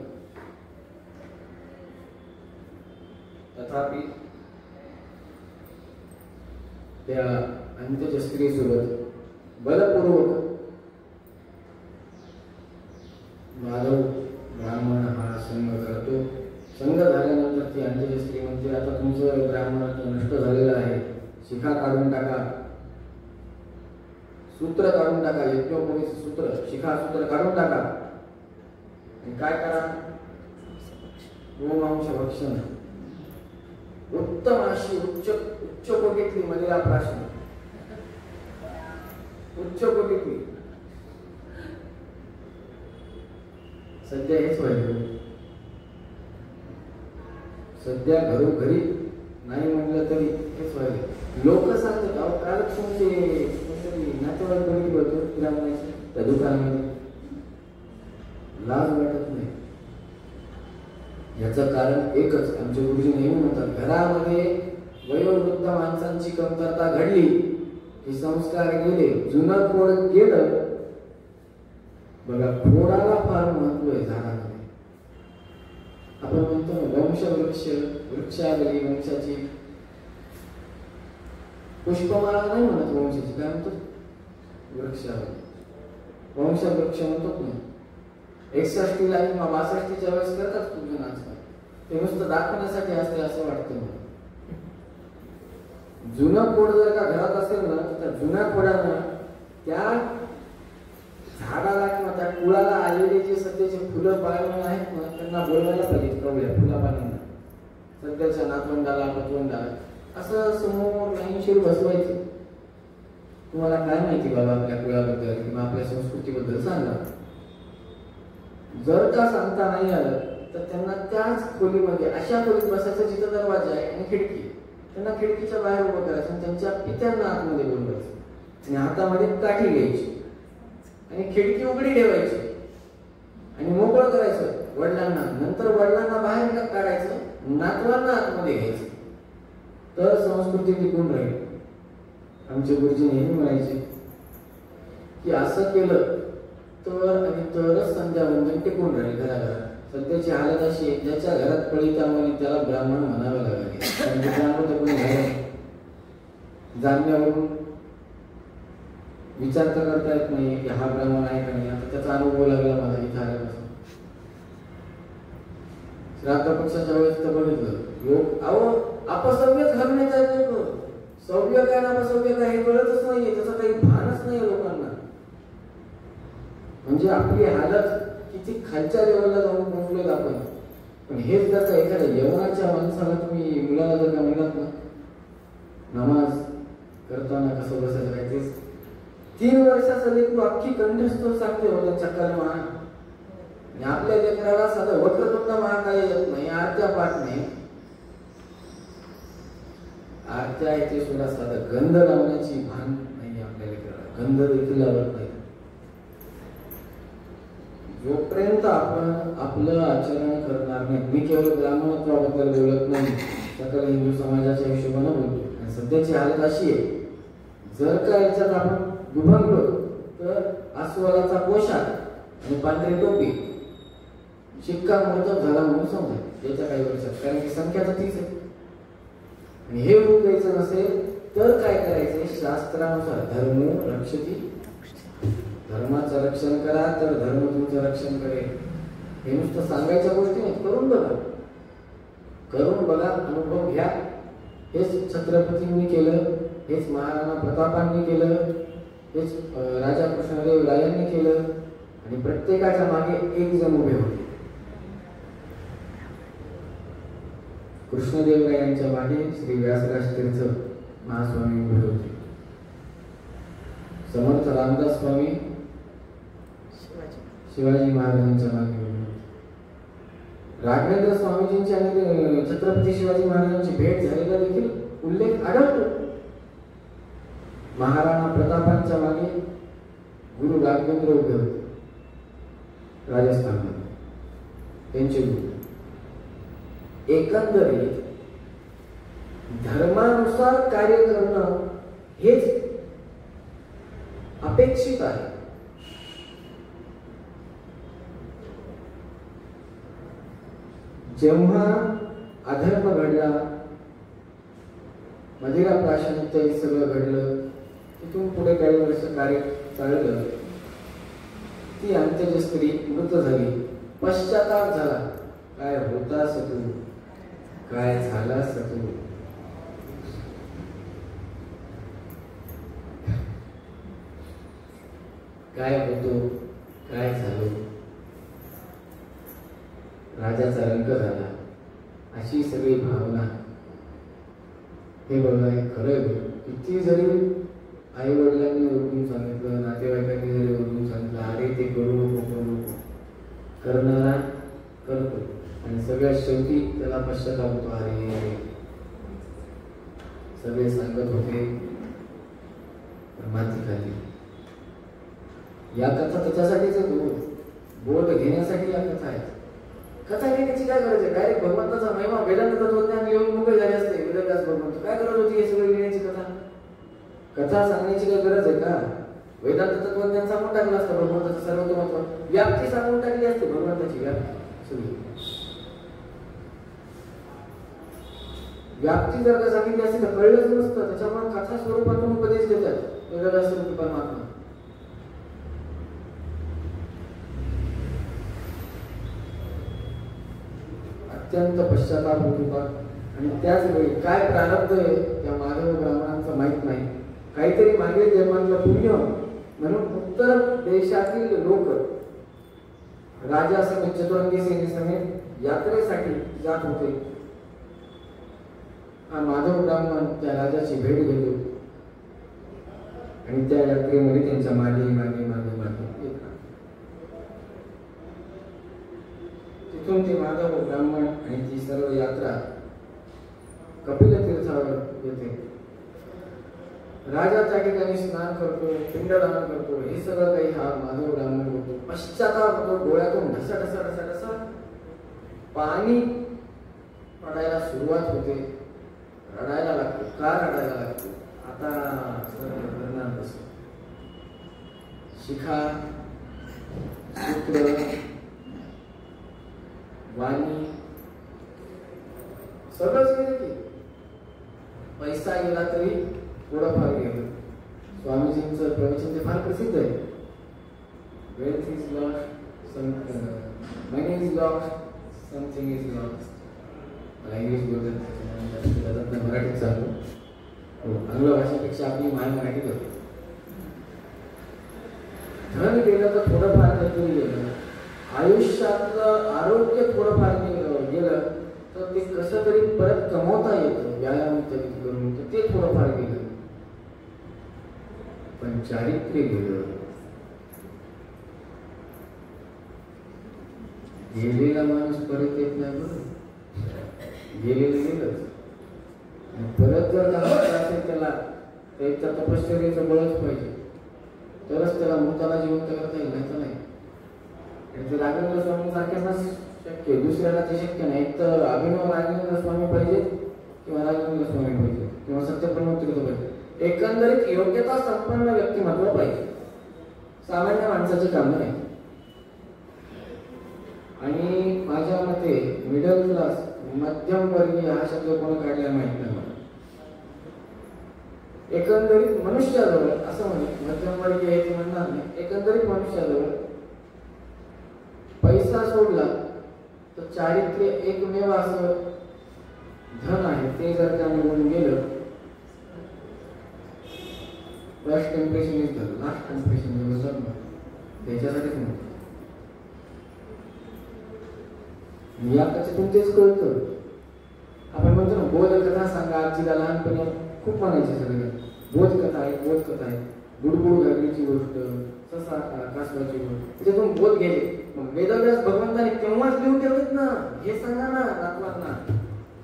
तथापि त्या अंत्यज स्त्रीसोबत बलपूर्वक माधव ब्राह्मण हा संग करतो. संग झाल्यानंतर ती अंत्यज स्त्री म्हणते, आता तुमचं ब्राह्मण नष्ट झालेलं आहे, शिखा काढून टाका, सूत्र काढून टाका, यज्ञोपवीत सूत्र, शिखा सूत्र काढून टाका आणि काय करा? गोमांस भक्षण, उत्तम अशी उच्च कोटीतली मदिरा प्राशन, उच्च कोटीतली. सध्या हेच व्हायचं. सध्या घरोघरी नाही म्हटलं तरी हेच व्हायचं. लोक सांगतात, अहो काल तुमचे नातेवाईक बघितलं होतं किराणाचे त्या दुकानामध्ये, लाज वाटत नाही. याचं कारण एकच, आमचे गुरुजी नेहमी म्हणतात, घरामध्ये वयोवृद्ध माणसांची कमतरता घडली की संस्कार गेले, जुनं खोड गेलं. बघा, खोडाला फार महत्व आहे झाडामध्ये. आपण म्हणतो वंशवृक्ष, वृक्षावली, वंशाची पुष्पमाळा नाही म्हणत, वंशाची काय म्हणतो? वृक्षावली, वंशवृक्ष म्हणतो ना. 61ला किंवा 62च्या वेळेस करतात खूप जण आजकाल. ते नुसतं दाखवण्यासाठी असते असं वाटतं मला. जुनं खोड जर का घरात असेल ना, तर जुन्या खोडानं त्या झाडाला किंवा त्या कुळाला आलेले जे सध्याचे फुलं पाळणं आहेत ना, त्यांना बोलवायला पाहिजे कवळ्या फुलापानांना. सध्याच्या नातवंडाला, पतवंडाला असं समोर लाईनशीर बसवायचं. तुम्हाला काय माहिती बाबा आपल्या कुळाबद्दल किंवा आपल्या संस्कृतीबद्दल सांगा. जर का सांगता नाही आलं तर त्यांना त्याच खोलीमध्ये अशा खोलीत बसायचं जिथं दरवाजा आहे आणि खिडकी, त्यांना खिडकीच्या बाहेर उभं करायचं आणि त्यांच्या पित्यांना आतमध्ये बोलवायचं आणि हातामध्ये काठी घ्यायची आणि खिडकी उघडी ठेवायची आणि मोकळं करायचं वडिलांना. नंतर वडिलांना बाहेर काढायचं, नातवांना आतमध्ये घ्यायचं. तर संस्कृती टिकून राहील. आमचे गुरुजी नेहमी म्हणायचे की असं केलं तर आणि तरच संध्यावंदन टिकून राहील घराघरात. सध्याची हालत अशी आहे, ज्याच्या घरात पळीतांमध्ये त्याला ब्राह्मण म्हणावं लागेल. कारण ब्राह्मण कोणी जाणण्यावरून विचार तर करता येत नाही की हा ब्राह्मण आहे का नाही. आता त्याचा अनुभव लागला मला इथं आल्यापासून. श्राद्ध पक्षाच्या वेळेस तर बघितलं लोक अपसव्यच घालण्यात आहे. लोक सव्य काय ना अपसव्य काय हे कळतच नाहीये, त्याचं काही भानच नाहीये लोकांना. म्हणजे आपली हालत किती खालच्या लेवलला जाऊन पोहोचलोय आपण. पण हेच जर का एखाद्या यवनाच्या माणसाला तुम्ही मुलाला जर का म्हणत ना नमाज करताना कसं बसायचं काय, तेच 3 वर्षाचा लेकरू अख्खी कंठस्थ सांगते होता चक्कर मा. आणि आपल्या लेकराला साधं वक्रतुंड महाकाय येत नाही, आरत्या पाठ नाही. आरत्या येते सुद्धा साधं गंध लावण्याची भान नाही आपल्या लेकराला, गंध देखील लावत नाही. जोपर्यंत आपण आपलं आचरण करणार नाही. मी केवळ ब्राह्मणत्वाबद्दल बोलत नाही, सकल हिंदू समाजाच्या हिशोबानं बोलतो. आणि सध्याची हालत अशी आहे, जर का याच्यात आपण दुभंगलो तर अस्वलाचा पोशाख आणि पांढरी टोपी शिक्कामोर्तब झाला म्हणून समजा याच्या काही वर्षात. कारण की संख्या तर तीच आहे. आणि हे रूप द्यायचं नसेल तर काय करायचंय, शास्त्रानुसार धर्म रक्षती, धर्माचं रक्षण करा तर धर्म तुमचं रक्षण करेल. हे नुसतं सांगायच्या गोष्टी नाही, करून बघा. करून बघा, अनुभव घ्या. हेच छत्रपतींनी केलं, हेच महाराणा प्रतापांनी केलं, हेच राजा कृष्णदेव रायांनी केलं. आणि प्रत्येकाच्या मागे एक जण उभे होते. कृष्णदेवरायांच्या मागे श्री व्यासराज तीर्थ महास्वामी उभे होते. समर्थ रामदास स्वामी शिवाजी महाराजांच्या मागे उभे होते. राघवेंद्र स्वामीजींची आणि छत्रपती शिवाजी महाराजांची भेट झालेला देखील उल्लेख आढळतो. महाराणा प्रतापांच्या मागे गुरु राघवेंद्र उभे होते राजस्थानमध्ये, त्यांचे गुरु. एकंदरीत धर्मानुसार कार्य करणं हेच अपेक्षित आहे. जेव्हा अधर्म घडला, मदिरा प्राशन इत्यादी सगळं घडलं, तिथून पुढे काही वर्ष कार्य चाललं. ती अंत्यज स्त्री मृत झाली, पश्चाताप झाला. काय होतास तू, काय झालास तू. काय होतो, काय झालो. राजाचा रंग झाला, अशी सगळी भावना. हे बघा, हे खरं. किती जरी आई वडिलांनी ओरडून सांगितलं, नातेवाईकांनी जरी ओरडून सांगितलं, अरे ते करू नको करू नको, करणारा करतो. आणि सगळ्यात शेवटी त्याला पश्चाताप होतो. अरे सगळे सांगत होते माती खाली. या कथा त्याच्यासाठीच बोध घेण्यासाठी या कथा आहेत. कथा घेण्याची काय गरज आहे? डायरेक्ट भगवंताचा महिमा वेदांत तत्वज्ञान लिहून मोकळे झाले असते वेदव्यास भगवंत. काय गरज होती हे सगळं लिहिण्याची? कथा सांगण्याची काय गरज आहे का? वेदांत तत्वज्ञान सांगून टाकलं असतं भगवंताचं सर्वतोमत्व, व्याप्ती सांगून टाकली असते भगवंताची व्याप्ती सगळी. व्याप्ती जर का सांगितली असते तर कळलंच नसतं. त्याच्यामुळे कथा स्वरूपातून उपदेश देतात वेदव्यास परमात्मा. अत्यंत पश्चाताप होत होता. आणि त्याच वेळी काय प्रारब्ध आहे त्या माधव ब्राह्मणांचं माहित नाही. काहीतरी मागे जन्मातलं पुण्य म्हणून उत्तर देशातील लोक राजा समेत चतुरंगी सेनेसमेत यात्रेसाठी जात होते. हा माधव ब्राह्मण त्या राजाची भेट घेतो आणि त्या यात्रेमध्ये त्यांच्या मागे मागे मागे मागे येतात. तिथून ते माधव ब्राह्मण आणि ती सर्व यात्रा कपिल तीर्थावर येते. राजा त्या ठिकाणी स्नान करतो, पिंडदान करतो, हे सगळं काही हा माधव ब्राह्मण होतो. पश्चाताप होतो, डोळ्यातून ढसा ढसा ढसा ढसा पाणी पडायला सुरुवात होते. रडायला लागतो. का रडायला लागतो? आता करणार कसं? शिखा, सूत्र, वाणी सगळंच गेलं की. पैसा गेला तरी थोडंफार गेलं. स्वामीजींचं प्रवचन ते फार प्रसिद्ध आहे. Wealth is lost, money is lost, something is lost. मला इंग्लिश बोलतात, मराठीत सांगतो. आंग्ल भाषेपेक्षा आपली माय मराठीत होती. धन गेलं तर थोडंफार काहीतरी गेलं. आयुष्यातलं आरोग्य थोडंफार गेलं तर ते कसं तरी परत कमवता येतं व्यायाम करून, तर ते थोडंफार गेलं. पण चारित्र्य गेलं. गेलेला माणूस परत येत नाही. बरं, गेलेलं गेलंच. परत जर असेल त्याला त्या तपश्चर्याचं बळच पाहिजे, तरच त्याला मृताला जिवंत करता येईल, नाही तर नाही. राघवेंद्र स्वामी सारख्यांना शक्य, दुसऱ्याला ते शक्य नाही. तर अभिनव राघवेंद्र स्वामी पाहिजे किंवा राघवेंद्र स्वामी पाहिजे किंवा सत्यप्रमोद तीर्थ पाहिजे. एकंदरीत योग्यता संपन्न व्यक्तिमत्व पाहिजे. सामान्य माणसाचे काम नाही. आणि माझ्या मते मिडल क्लास, मध्यमवर्गीय हा शब्द कोण काढला माहित नाही मला. एकंदरीत मनुष्याजवळ, असं म्हणे मध्यमवर्गीय आहे ते म्हणणार नाही, एकंदरीत मनुष्याजवळ पैसा सोडला तर चारित्र्य एकमेव असं धन आहे. ते जर का निघून गेलं, फर्स्ट टेम्परेशन इज द लास्ट टेम्परेशन. त्याच्यासाठीच म्हणतो. याच्यातून तेच कळतं. आपण म्हणतो ना, बोधकथा सांगा. आजीला लहानपणी खूप म्हणायचे सगळे. बोधकथा आहे, बोधकथा आहे. गुडगुड घागरीची गोष्ट, ससा कासवाची गोष्ट, त्याच्यातून बोध गेले. मग वेदव्यास भगवंताने तेव्हाच लिहून ठेवलेत ना, हे सांगा ना नातवांना,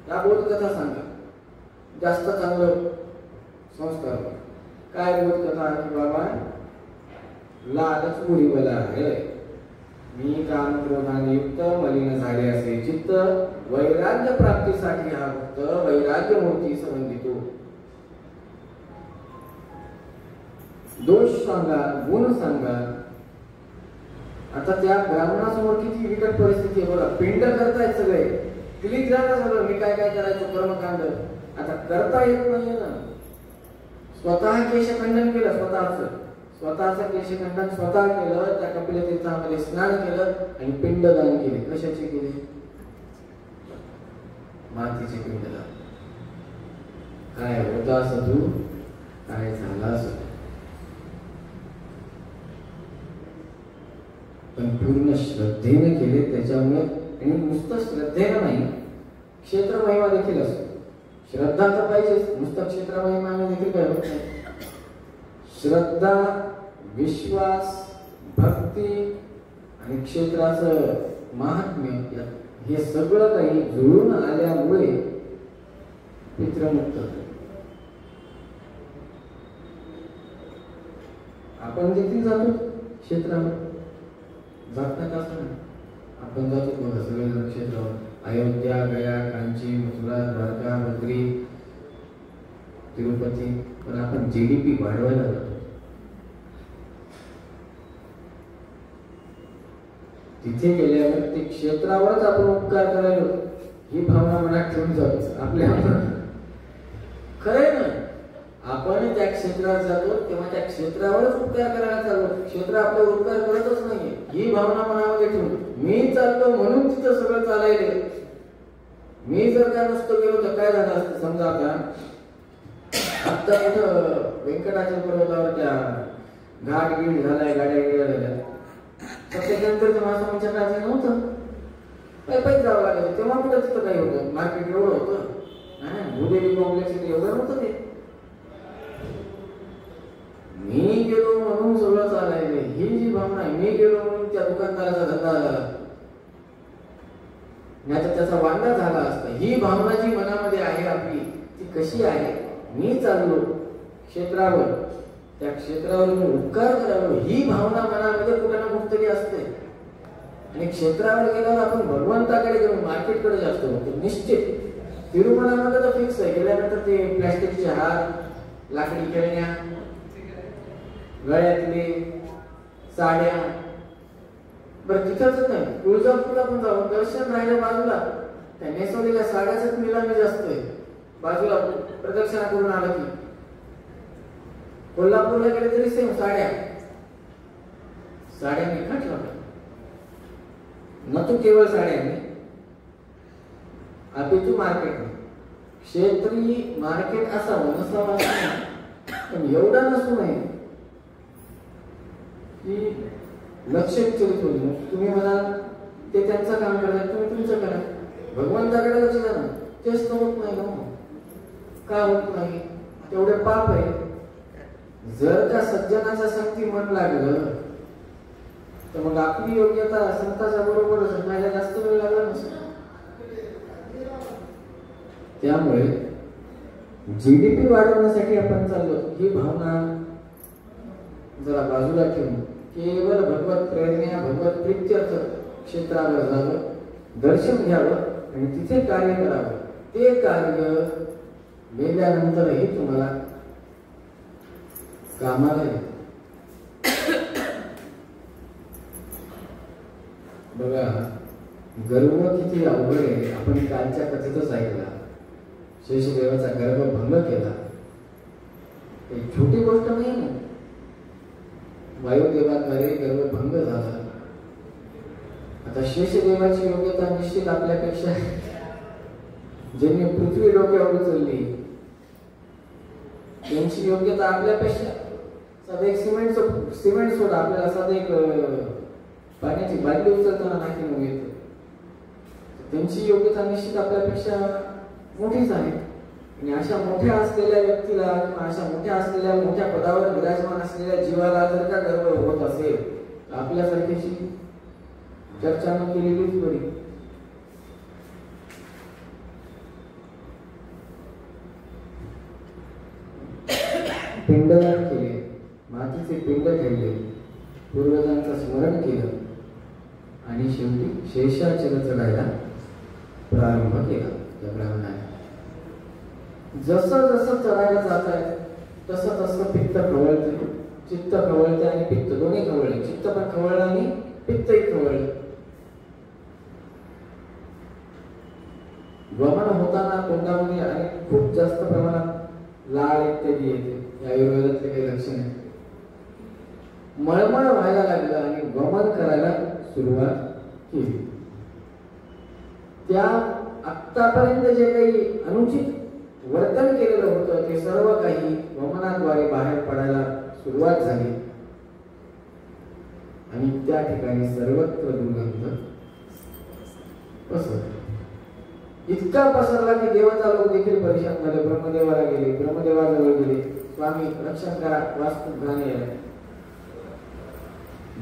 या बोधकथा सांगा. जास्त चांगलं संस्कार. काय बोधकथा की बाबा, लालच बुरी बला आहे, मी काम क्रोधाने युक्त मलिन झाले असे चित्त, वैराग्य प्राप्तीसाठी हा भक्त वैराग्य मूर्ती संबंधितो. दोष सांगा, गुण सांगा. आता त्या ब्राह्मणासमोर किती विकट परिस्थिती आहे बघा. पिंड करतायत सगळे, क्लिक झालं सगळं. मी काय काय करायचं कर्मकांड आता करता येत नाहीये ना. स्वतः केशखंडन केलं, स्वतःचं केशखंडन स्वतः केलं. त्या कपिल तीर्थामध्ये स्नान केलं आणि पिंडदान केले. कशाचे केले? मातीचे पिंडदान. काय होता सदू, काय झाला सदू. पण पूर्ण श्रद्धेने केले. त्याच्यामुळे, आणि नुसतं श्रद्धेनं नाही, क्षेत्र महिमा देखील असतो. श्रद्धा तर पाहिजेच, नुसतं क्षेत्र महिमाने देखील काय होत नाही. श्रद्धा, विश्वास, भक्ती आणि क्षेत्राचं महात्म्य, हे सगळं काही जुळून आल्यामुळे पितृमुक्त. आपण देखील जातो क्षेत्रावर, जात नाही असं नाही. आपण जातो बघा सगळे क्षेत्रावर. अयोध्या, गया, कांची, मथुरा, द्वारका, बद्री, तिरुपती. पण आपण जीडीपी वाढवायला जातो. तिथे गेल्यावर ते क्षेत्रावरच आपण उपकार करायला, ही भावना मनात ठेवून जातो आपल्या. खरंय ना, आपण त्या क्षेत्रात जातो तेव्हा त्या क्षेत्रावरच उपकार करायला चाललो. क्षेत्र आपल्यावर उपकार करतच नाहीये, ही भावना मनामध्ये ठेवून मी चाललो म्हणून तिथं सगळं चालायले. मी जर का नसतो गेलो तर काय झालं असतं. समजा आता कुठं व्यंकटाच्या पर्वतावर त्या घाट गिट झालाय, गाड्या गिड्या झाल्या, तर त्याच्यानंतर ते माझं आमच्या काळजी नव्हतं. पायी जावं लागलं. तेव्हा कुठं तिथं काही होतं, मार्केट एवढं होतं नाही. भूदेवी कॉम्प्लेक्स एवढं नव्हतं ते. मी गेलो म्हणून सगळं चालायचं, ही जी भावना आहे, मी गेलो म्हणून त्या दुकानदाराचा धंदा झाला, नाही तर त्याचा वांदा झाला असता. ही भावना जी मनामध्ये आहे आपली, ती कशी आहे? मी चाललो क्षेत्रावर, त्या क्षेत्रावर मी उपकार करालो, ही भावना मनामध्ये कुठे ना कुठेतरी असते. आणि क्षेत्रावर गेल्यावर आपण भगवंताकडे गेलो, मार्केटकडे जास्त होतो निश्चित. तिरुमलामध्ये तर फिक्स आहे, गेल्यानंतर ते प्लॅस्टिकचे हार, लाकडी खेळण्या, गळ्यातले साड्या, बरं तिथंच नाही, तुळजापूरला पण जाऊन दर्शन राहिलं बाजूला, त्या नेसवलेल्या साड्याच निलामी जास्त आहे बाजूला प्रदक्षिणा करून आलं की. कोल्हापूरला गेले तरी सेम साड्यांनी खटला न तू केवळ साड्यांनी, अपितू मार्केट क्षेत्रीय मार्केट असावं नसावं पण एवढा नसू नये की लक्ष विचलित होईल. तुम्ही म्हणाल ते त्यांचं काम करा, तुम्ही तुमचं करा, भगवंताकडे लक्ष द्या ना. तेच तर होत नाही ना. का होत नाही? तेवढे पाप आहे. जर का सज्जनाच्या संगती मन लागलं तर मग आपली योग्यता संताच्या बरोबर जगायला जास्त वेळ लागला नसेल. त्यामुळे जीडीपी वाढवण्यासाठी आपण चाललो, ही भावना जरा बाजूला ठेवून केवळ भगवत प्रेरणा, भगवत प्रीत्यर्थ क्षेत्रावर जावं, दर्शन घ्यावं आणि तिथे कार्य करावं. ते कार्य मेल्यानंतरही तुम्हाला कामाला येईल. बघा, गर्व किती अवघड आहे. आपण कालच्या कथेतच ऐकला, शेषदेवाचा गर्व भंग केला. एक छोटी गोष्ट नाही ना. वायुदेवाद्वारे गर्व भंग झाला. आता शेषदेवाची योग्यता निश्चित आपल्यापेक्षा, ज्यांनी पृथ्वी डोक्यावर उचलली त्यांची योग्यता आपल्यापेक्षा. साधा एक सिमेंट सोडा, आपल्याला साधा एक पाण्याची बादली उचलताना नाही मग येत. त्यांची योग्यता निश्चित आपल्यापेक्षा मोठीच आहे. आणि अशा मोठ्या असलेल्या व्यक्तीला किंवा अशा मोठ्या असलेल्या मोठ्या पदावर विराजमान असलेल्या जीवाला जर का गर्व होत असेल तर आपल्यासारखीची चर्चा न केलेलीच बरी. पिंडदान केले, मातीचे पिंड ठेवले, पूर्वजांचं स्मरण केलं आणि शेवटी शेषाचल चढायला प्रारंभ केला. त्या ब्राह्मणाने जसं जसं चढायला जात आहे तसं तसं पित्त खवळते, चित्त खवळते आणि पित्त दोन्ही खवळले. चित्त पण खवळलं आणि पित्तही खवळलं. गमन होताना तोंडामध्ये आणि खूप जास्त प्रमाणात लाळ इत्यादी येते. या आयुर्वेदातले काही लक्षण आहे. मळमळ व्हायला लागलं आणि गमन करायला सुरुवात केली. त्या आतापर्यंत जे काही अनुचित वर्तन केलेलं होतं ते सर्व काही वमनाद्वारे बाहेर पडायला सुरुवात झाली आणि त्या ठिकाणी सर्वत्र दुर्गंध पसरला. इतका पसरला की देवता लोक देखील परेशान झाले. ब्रह्मदेवाला गेले, ब्रह्मदेवाजवळ गेले, स्वामी रक्षण करा, वास्तू घाणे आहे.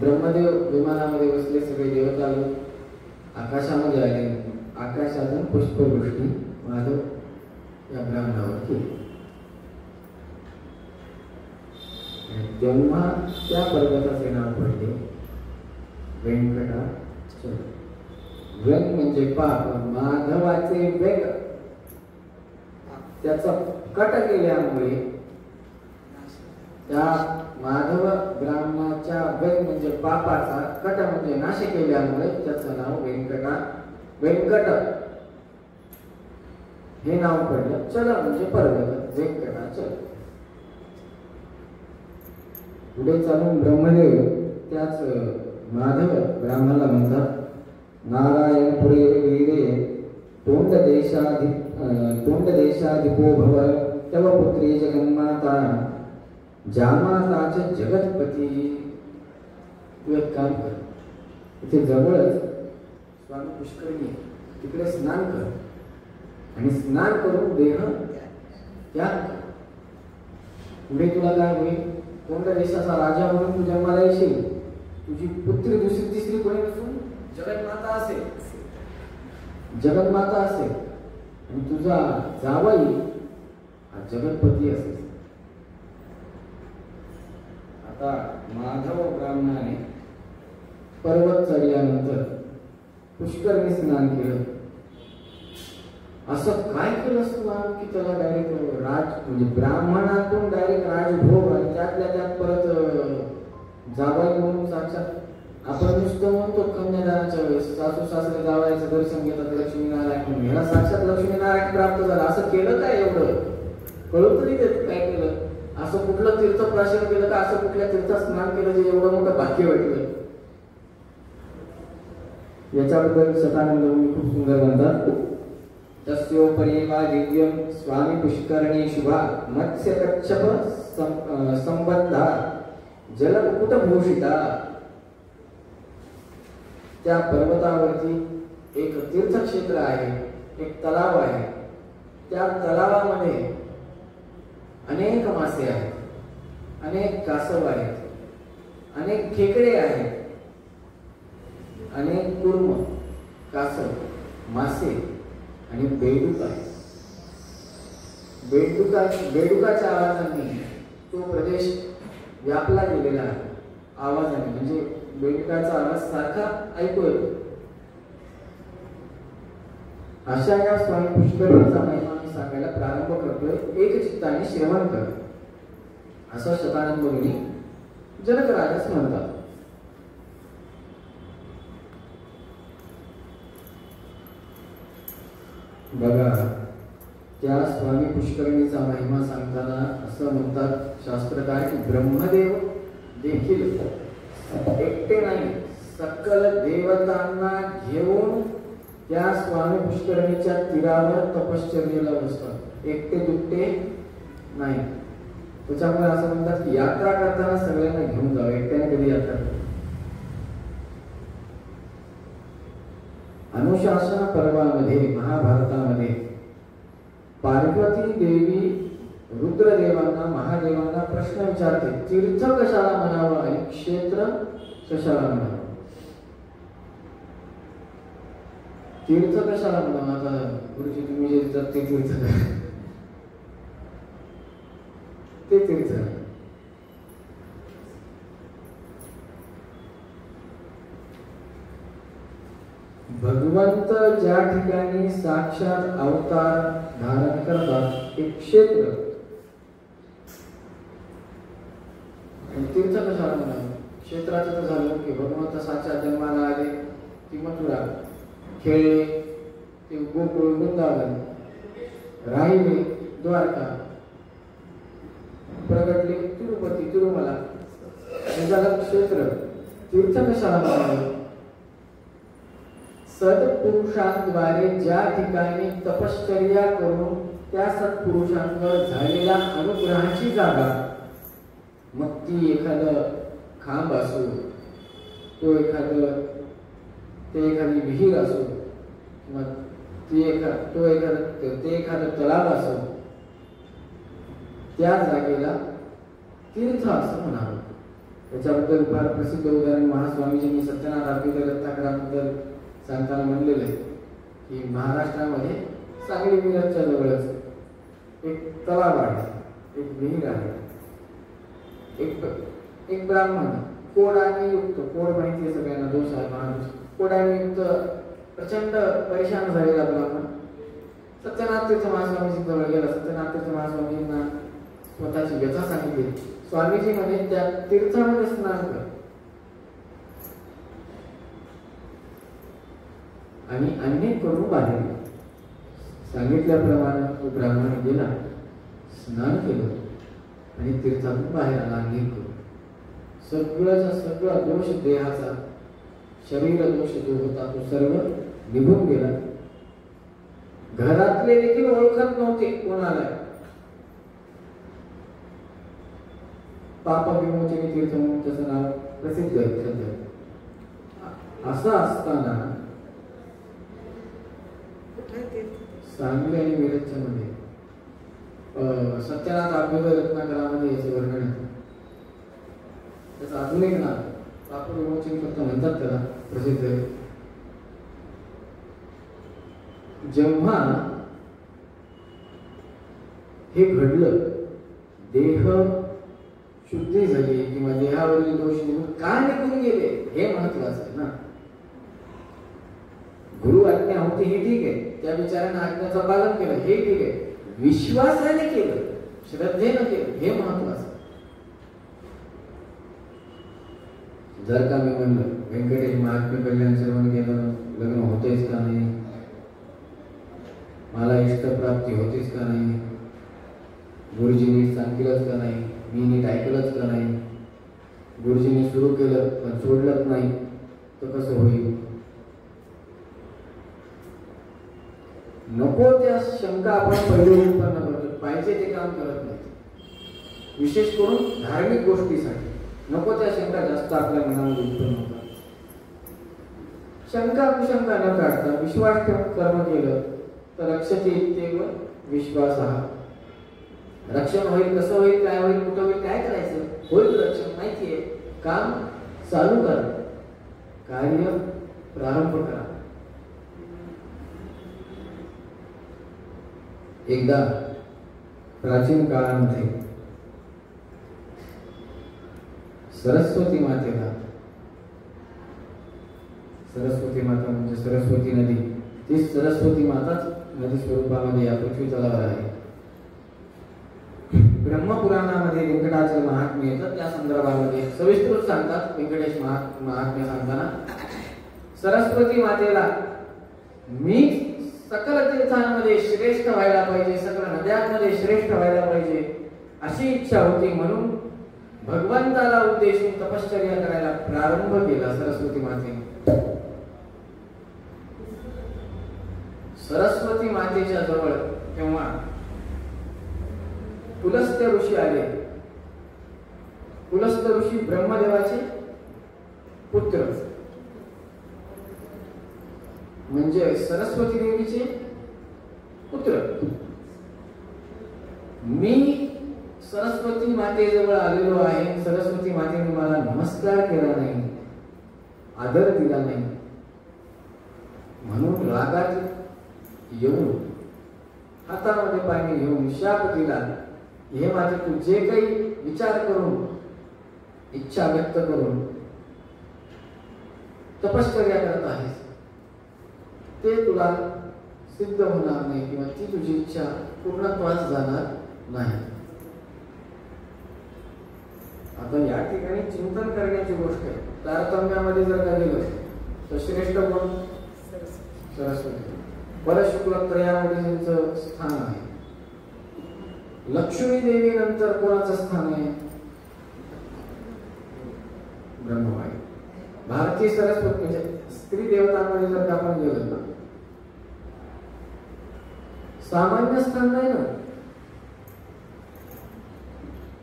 ब्रह्मदेव विमानामध्ये बसले, सगळे देवता लोक आकाशामध्ये आले. आकाशातून पुष्पवृष्टी माधव या ब्राह्मणावर केली. तेव्हा त्या पर्वताचे नाव पडले व्यंकटाचल. व्यंग म्हणजे पाप, माधवाचे वेग. त्याचा कट केल्यामुळे त्या माधव ब्राह्मणाच्या वेग म्हणजे पापाचा कट म्हणजे नाश केल्यामुळे त्याचं नाव व्यंकट हे नाव पडलं. चल म्हणजे पर्वत, व्यंकटाचल. पुढे चालून ब्रह्मदेव त्याच माधव ब्राह्मणाला म्हणतात, नारायण पुरे वीरे तोंड देशाधिपो भव तव पुत्री जगन्माता जामाताच जगतपती. तू एक काम कर, इथे जवळच स्वामी पुष्करणी, तिकडे स्नान कर आणि स्नान करून देह त्याग. पुढे तुला काय होईल? कोणत्या देशाचा राजा म्हणून तू जन्माला येशील, तुझी पुत्री दुसरी तिसरी कोणी नसून जगन्माता असेल, जगन्माता असेल आणि तुझा जावई हा जगतपती असेल. आता माधव ब्राह्मणाने पर्वत चढल्यानंतर पुष्करणी स्नान केलं. असं काय केलं असतं की त्याला डायरेक्ट राज म्हणजे ब्राह्मणातून डायरेक्ट राजभोग आणि त्यातल्या त्यात परत जावई म्हणून साक्षात आपण नुसतं म्हणतो कन्यादानाच्या वेळेस सासू सासरे जावयाचं दर्शन घेतात लक्ष्मीनारायण म्हणून, ह्याला साक्षात लक्ष्मीनारायण प्राप्त झालं. असं केलं काय एवढं कळत नाही ते काय केलं, असं कुठलं तीर्थ प्राशन केलं का, असं कुठल्या तीर्थात स्नान केलं जे एवढं मोठं भाग्य भेटलं. याच्याबद्दल शतानंद मुनी खूप सुंदर म्हणतात. तस्योपरि वा दिव्यम स्वामी पुष्करणी शुभा मत्स्य कच्छप संबद्धा जलकुट भूषिता. त्या पर्वतावरती एक तीर्थक्षेत्र आहे, एक तलाव आहे. त्या तलावामध्ये अनेक मासे आहेत, अनेक कासव आहेत, अनेक खेकडे आहेत, अनेक कुर्म, कासव, मासे आणि बेडूक आहे. बेडुकाच्या आवाजाने तो प्रदेश व्यापला गेलेला आहे. आवाजाने म्हणजे बेडुकाचा आवाज सारखा ऐकू येतो. अशा या स्वामी पुष्करणीचा महिमा मी सांगायला प्रारंभ करतोय. एक चित्ताने श्रवण कर असं शतानंद मुनी जनक राजास म्हणतात. बघा, त्या स्वामी पुष्करणीचा महिमा सांगताना असं म्हणतात शास्त्रकार की ब्रह्मदेव देखील एकटे नाही, सकल देवतांना घेऊन त्या स्वामी पुष्करणीच्या तीरावर तपश्चर्येला बसतात. एकटे दुकटे नाही. त्याच्यामुळे असं म्हणतात की यात्रा करताना सगळ्यांना घेऊन जावं, एकट्याने कधी यात्रा कर. अनुशासन पर्वामध्ये महाभारतामध्ये पार्वती देवी रुद्रदेवांना महादेवांना प्रश्न विचारते, तीर्थ कशाला म्हणावं आणि क्षेत्र कशाला म्हणावं. तीर्थ कशाला म्हणावं. आता गुरुजी तुम्ही जे ते तीर्थ ते तीर्थ भगवंत ज्या ठिकाणी साक्षात अवतार धारण करतात एक क्षेत्र. तीर्थ कशाला म्हणावं. क्षेत्राचं तर झालं की भगवंत साक्षात जन्माला आले ती मथुरा, खेळले ते गोकुळ वृंदावन, राहिले द्वारका, प्रगटले तिरुपती तिरुमला, हे झालं क्षेत्र. तीर्थ कशाला म्हणावं. सत्पुरुषांद्वारे ज्या ठिकाणी तपश्चर्या करून त्या सत्पुरुषांवर झालेल्या अनुग्रहाची जागा, मग ती एखादं खांब असो, ते एखादी विहीर असो, किंवा ते एखादं तलाव असो, त्या जागेला तीर्थ असं म्हणावं. त्याच्याबद्दल फार प्रसिद्ध उदाहरण महास्वामीजींनी सत्यनाथ आंबेडकर रत्नाकराबद्दल सांगताना म्हणलेलं आहे की महाराष्ट्रामध्ये सांगली मिरजच्या जवळच एक तलाव आहे, एक विहीर आहे. एक ब्राह्मण कोडाने युक्त, कोड माहिती आहे सगळ्यांना, दोष आहे महादोष, कोडाने युक्त प्रचंड परेशान झालेला ब्राह्मण सत्यनाथ तीर्थ महास्वामीजी जवळ गेला. सत्यनाथ तीर्थ महास्वामीजींना स्वतःची व्यथा सांगितली. स्वामीजी म्हणे त्या तीर्थामध्ये स्नान कर. आणि अनेक करून बाहेर सांगितल्याप्रमाणे तो ब्राह्मण गेला, स्नान केलं आणि तीर्थातून बाहेर आला. अनेक करून सगळ्याचा सगळा दोष देहाचा, शरीर दोष जो होता तो सर्व निघून गेला. घरातले देखील ओळखत नव्हते कोणाला. पाप विमोचनी तीर्थ म्हणून त्याचं नाव प्रसिद्ध आहे सध्या. असं असताना सांगली आणि मिरजच्या मध्ये सत्यनाथ आंबेडकर रत्नाकरामध्ये याचं वर्णन आहे. त्याचा अजून एक नाव पाप विमोचन फक्त म्हणतात त्याला, प्रसिद्ध आहे. जेव्हा हे घडलं, देह शुद्धी झाली किंवा देहावरील दोष निघून का निघून गेले हे महत्वाचं आहे ना. गुरु आज्ञा होती हे ठीक आहे, त्या विचारानं आज्ञाचं पालन केलं हे ठीक आहे, विश्वासाने केलं, श्रद्धेनं केलं हे महत्वाचं. जर का मी म्हणलं व्यंकटेश महात्म्य कल्याण श्रवण केलं, लग्न होतेच का नाही, मला इष्टप्राप्ती होतीच का नाही, गुरुजींनी सांगितलंच का नाही, मी नीट ऐकलंच का नाही, गुरुजींनी सुरू केलं पण सोडलंच नाही, तर कसं होईल. नको त्या शंका आपण पहिले उत्पन्न करतो, पाहिजे ते काम करत नाही. विशेष करून धार्मिक गोष्टीसाठी नको त्या शंका जास्त आपल्या मनामध्ये उत्पन्न होतात. शंका कुशंका न काढता विश्वास ठेवून कर्म केलं तर रक्षते इत्येव विश्वासः. रक्षण होईल, कसं होईल, काय होईल, कुठं होईल, काय करायचं, होईल रक्षण माहितीये. काम चालू करा, कार्य प्रारंभ करा. एकदा प्राचीन काळामध्ये सरस्वती मातेला, सरस्वती माता म्हणजे सरस्वती नदी, ती सरस्वती माताच नदी स्वरूपामध्ये या पृथ्वी तलावर आहे. ब्रह्मपुराणामध्ये व्यंकटाचल महात्म्य येतात, त्या संदर्भामध्ये सविस्तर सांगतात. व्यंकटेश महात्म्य सांगताना सरस्वती मातेला मी सकल तीर्थांमध्ये श्रेष्ठ व्हायला पाहिजे, सकल नद्यांमध्ये श्रेष्ठ व्हायला पाहिजे अशी इच्छा होती, म्हणून भगवंताला उद्देशून तपश्चर्या करायला प्रारंभ केला सरस्वती मातेने. सरस्वती मातेच्या जवळ तेव्हा पुलस्त्य ऋषी आले. पुलस्त्य ऋषी ब्रह्मदेवाचे पुत्र, म्हणजे सरस्वती देवीचे पुत्र. मी सरस्वती मातेजवळ आलेलो आहे, सरस्वती मातेने मला नमस्कार केला नाही, आदर दिला नाही, म्हणून रागात येऊन हातामध्ये पाणी घेऊन शाप दिला. हे माझे तू जे काही विचार करून इच्छा व्यक्त करून तपश्चर्या करत आहेस ते तुला सिद्ध होणार नाही किंवा ती तुझी इच्छा पूर्णत्वास जाणार नाही. आता या ठिकाणी चिंतन करण्याची गोष्ट आहे. तारतम्यामध्ये जर का गेलं तर श्रेष्ठ कोण? सरस्वती. परशुक्ल त्रयामध्ये त्यांचं स्थान आहे. लक्ष्मी देवी नंतर कोणाचं स्थान आहे? ब्रह्मवाई. भारतीय सरस्वती म्हणजे स्त्री देवतांमध्ये जर आपण गेलो ना, सामान्य स्थान नाही ना.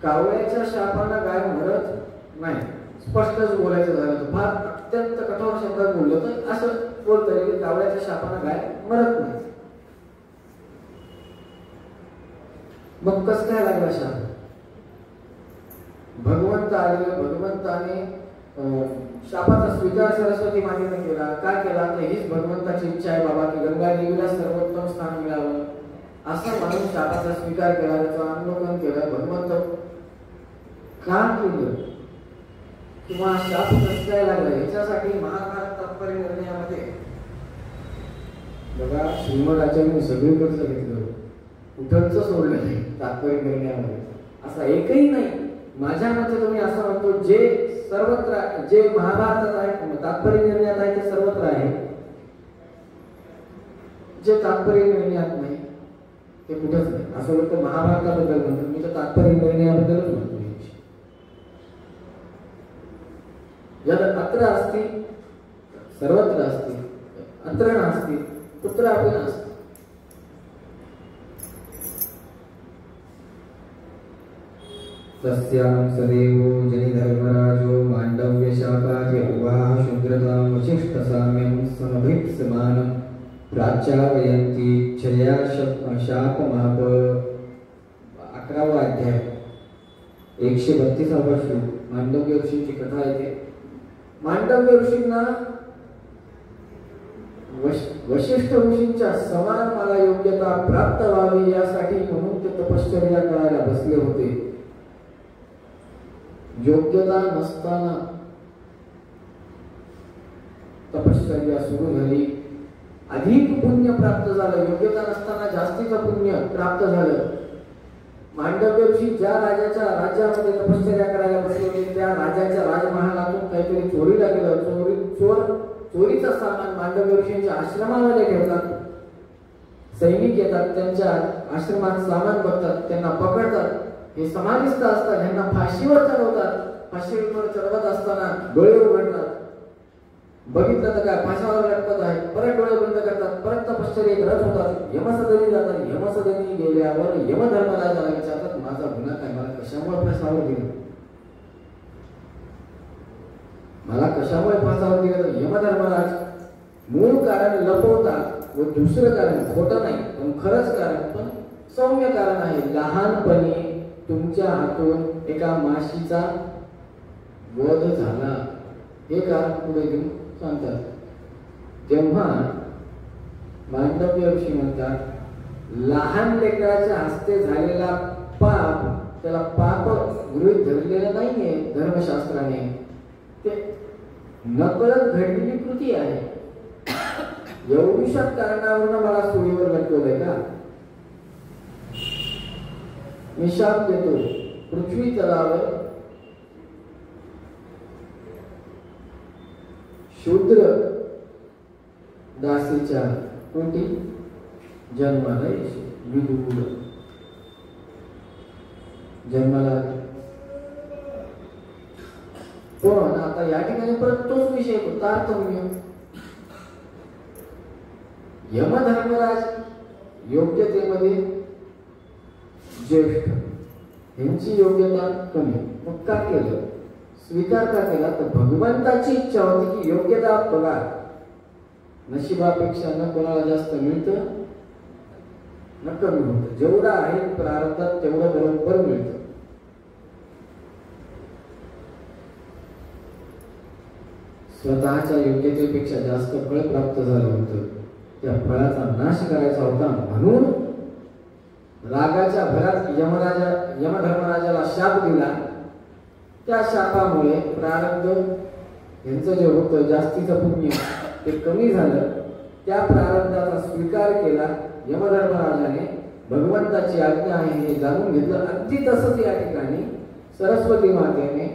कावळ्याच्या शापानं गाय मरत नाही, स्पष्टच बोलायचं झालं तर, फार अत्यंत कठोर शब्दात बोललो तर असं बोलता येईल की कावळ्याच्या शापानं गाय मरत नाही. मग कस काय लागला शाप? भगवंत आले, भगवंताने शापाचा स्वीकार सरस्वती मातेने केला. काय केला तर हीच भगवंताची इच्छा आहे बाबा की गंगा देवीला सर्वोत्तम स्थान मिळावं, असं म्हणून शापाचा स्वीकार केला, त्याचं अवलोकन केलं. भगवंत काम केलं किंवा शाप कसं काय लागला याच्यासाठी महाभारत तात्पर्य निर्णयामध्ये बघा श्रीमद आचार्यांनी सगळीकडचं घेतलं, कुठंच सोडलं नाही. तात्पर्य निर्णयामध्ये असा एकही नाही. माझ्या मते तुम्ही असं म्हणतो जे सर्वत्र, जे महाभारतात आहे, तात्पर्य निर्णयात आहे ते सर्वत्र आहे, जे तात्पर्य निर्णयात नाही ते कुठंच नाही. असं लोक महाभारताबद्दल म्हणतात, मी तर तात्पर्य निर्णयाबद्दलच म्हणतो. यद अत्र अस्ति सर्वत्र अस्ति, अत्र नास्ति कुत्रापि नास्ति. तस्यां सदेवो जनिधर्मराजो माण्डव्यशापादि उवाह शुद्रतां वसिष्ठसाम्यं समभिप्समानं प्राच्यावयन्ति क्षया शापमाप. 11वा अध्याय 132वा श्लोक. मांडव्य ऋषींची कथा येते. मांडव्य ऋषींना वशिष्ठ ऋषींच्या समान मला योग्यता प्राप्त व्हावी यासाठी म्हणून ते तपश्चर्या करायला बसले होते. योग्यता नसताना तपश्चर्या सुरू झाली. अधिक पुण्य प्राप्त झालं. योग्यता नसताना जास्तीचं पुण्य प्राप्त झालं. मांडव्य ऋषी ज्या राजाच्या राज्यामध्ये तपश्चर्या करायला बसले होते त्या राजाच्या राजमहालातून काहीतरी चोरीला गेलं. चोरीचा सामान मांडव्य ऋषींच्या आश्रमामध्ये ठेवतात. सैनिक येतात, त्यांच्या आश्रमात सामान बघतात, त्यांना पकडतात. हे समाधिस्थ असतात, यांना फाशीवर चढवतात. फाशीवर चढवत असताना डोळे उघडतात. बघितलं तर काय फाशावर लटकत आहे. परत डोळे बंद करतात. परत तपश्चर्या करत होतात. यमसदनी जातात. यमसदनी गेल्यावर यमधर्मराजाला विचारतात, माझा गुन्हा काय, मला कशामुळे फासावर दिलं, मला कशामुळे फासावर दिलं. यमधर्मराज मूळ कारण लपवतात व दुसरं कारण खोटं नाही पण खरंच कारण, पण सौम्य कारण आहे. लहानपणी तुमच्या हातून एका माशीचा वध झाला हे कारण पुढे घेऊन सांगतात. तेव्हा मांडव्य ऋषी म्हणतात, लहान लेकराच्या हस्ते झालेला पाप त्याला पाप गृहीत धरलेलं नाहीये धर्मशास्त्राने. ते नकळत घडलेली कृती आहे. एवढ्याच कारणावरून मला सोयीवर लटकवलंय का. मी शाप देतो, पृथ्वी तलावर शूद्र दासीच्या कोटी जन्माला विदूर जन्माला. पण आता या ठिकाणी परत तोच विषय तारतम्य. यमधर्मराज योग्यतेमध्ये ज्येष्ठ, यांची योग्यता कमी. मग का केलं, स्वीकार का केला, तर भगवंताची इच्छा होती की योग्यता बघा, नशिबापेक्षा न कोणाला जास्त मिळतं न कमी होतं. जेवढं आहे प्रारब्धात तेवढं बरोबर मिळतं. स्वतःच्या योग्यतेपेक्षा जास्त फळ प्राप्त झालं होतं. त्या फळाचा नाश करायचा होता म्हणून रागाच्या भरात यमधर्मराजाला शाप दिला. त्या शापामुळे प्रारब्ध यांचं जे होतं जास्तीचं पुण्य ते कमी झालं. त्या प्रारब्धाचा स्वीकार केला यमधर्मराजाने. भगवंताची आज्ञा आहे हे जाणून घेतलं. अगदी तसंच या ठिकाणी सरस्वती मातेने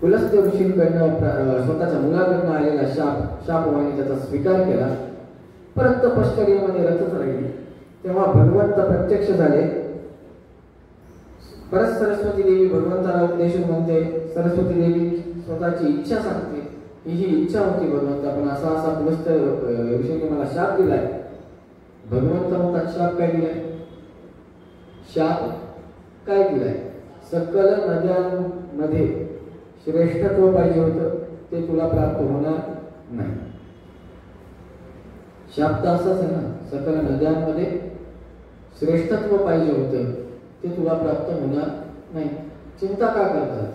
पुलस्त्य ऋषींकडनं स्वतःच्या मुलाकडनं आलेला शापवाणी त्याचा स्वीकार केला. परत तपश्चर्येमध्ये रतच राहिली. तेव्हा भगवंत प्रत्यक्ष झाले. परत सरस्वती देवी भगवंताला उद्देशून म्हणते. सरस्वती देवी स्वतःची इच्छा सांगते. ही इच्छा होती भगवंता, पण असा असा पुलस्त्य ऋषींनी मला शाप दिलाय. भगवंत म्हणतात, शाप काय दिलाय, शाप काय दिलाय, सकल नद्यांमध्ये श्रेष्ठत्व पाहिजे होतं ते तुला प्राप्त होणार नाही. शाप तर असाच आहे ना, सकल नद्यांमध्ये श्रेष्ठत्व पाहिजे होतं ते तुला प्राप्त होणार नाही. चिंता का करतात.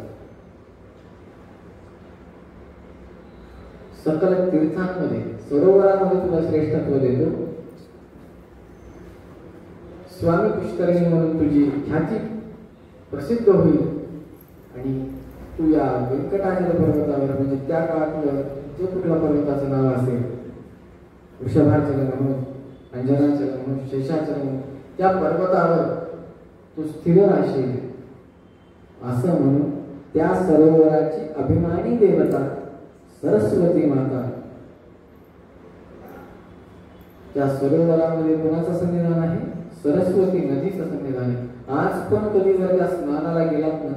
सकल तीर्थांमध्ये सरोवरामध्ये तुला श्रेष्ठत्व देतो. स्वामी पुष्करिणी म्हणून तुझी ख्याती प्रसिद्ध होईल आणि तू या व्यंकटाचल पर्वतावर, म्हणजे त्या काळातलं जे कुठल्या पर्वताचं नाव असेल, वृषभाचल म्हणून, अंजनाचल म्हणून, शेषाचल म्हणून, त्या पर्वतावर तू स्थिर राहशील असं म्हणून त्या सरोवराची अभिमानी देवता सरस्वती माता, त्या सरोवरामध्ये कोणाचं सन्निधान आहे, सरस्वती नदीचं सन्निधान आहे. आज पण कधी जर त्या स्नानाला गेलात ना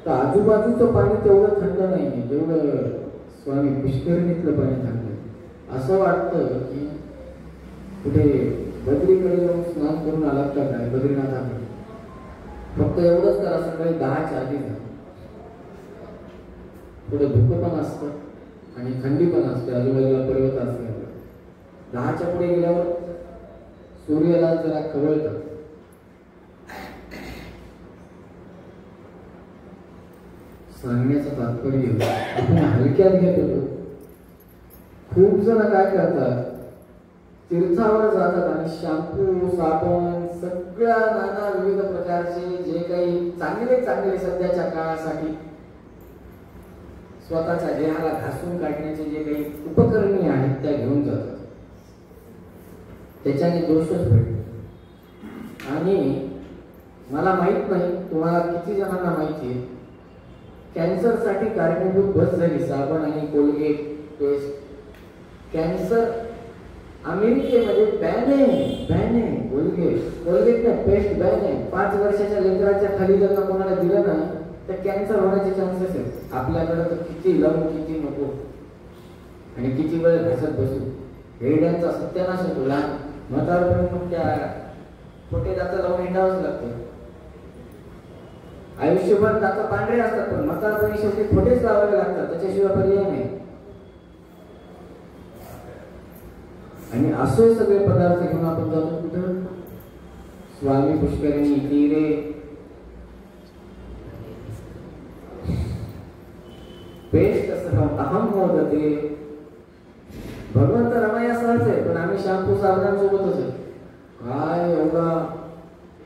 तर आजूबाजूचं पाणी तेवढं थंड नाहीये जेवढं स्वामी पुष्करिणीतलं पाणी थंड आहे. असं वाटतं की कुठे बद्रीकडे जाऊन स्नान करून आलात का काय, बद्रीनाथाकडे. फक्त एवढंच करा, सकाळी 10च्या आधी जा. थोडं धुकं पण असतं आणि थंडी पण असते, आजूबाजूला पर्वत असते. 10च्या पुढे गेल्यावर सूर्याला जरा खवळतं. सांगण्याचं तात्पर्य आपण हलक्यात घेत होतो. खूप जण काय करतात, तीर्थावर जातात आणि शॅम्पू, साबण, सगळ्या नाना विविध प्रकारचे जे काही चांगले चांगले सध्याच्या काळासाठी स्वतःच्या देहाला घासून काढण्याचे जे काही उपकरणे आहेत त्या घेऊन जातात. त्याच्याने दोषच भेटतो. आणि मला माहित नाही तुम्हाला किती जणांना माहिती आहे, कॅन्सरसाठी कारणीभूत बस झाली साबण आणि कोलगेट पेस्ट. कॅन्सर अमेरिकेमध्ये बॅन आहे कोलगेट ना पेस्ट बॅन आहे. 5 वर्षाच्या लेकराच्या खाली जर कोणाला दिलं ना तर कॅन्सर होण्याचे चान्सेस आहेत. आपल्याकडे तर किती लावून किती नको आणि किती वेळ घासत बसू. हेरड्यांचा सत्यानाश होतो. लहान म्हातारपणी मग त्या खोटे दात लावून हिंडावंच लागतं. आयुष्यभर दात पांढरे असतात पण म्हातारपणी शेवटी खोटेच लावावे लागतात, त्याच्याशिवाय पर्याय नाही. आणि असे सगळे पदार्थ घेऊन आपण जातो कुठं, स्वामी पुष्करिणी तीरे. पेस्ट अहम मोदते. भगवंत रमया सहज आहे पण आम्ही शॅम्पू साबणांसोबतच आहे. काय एवढा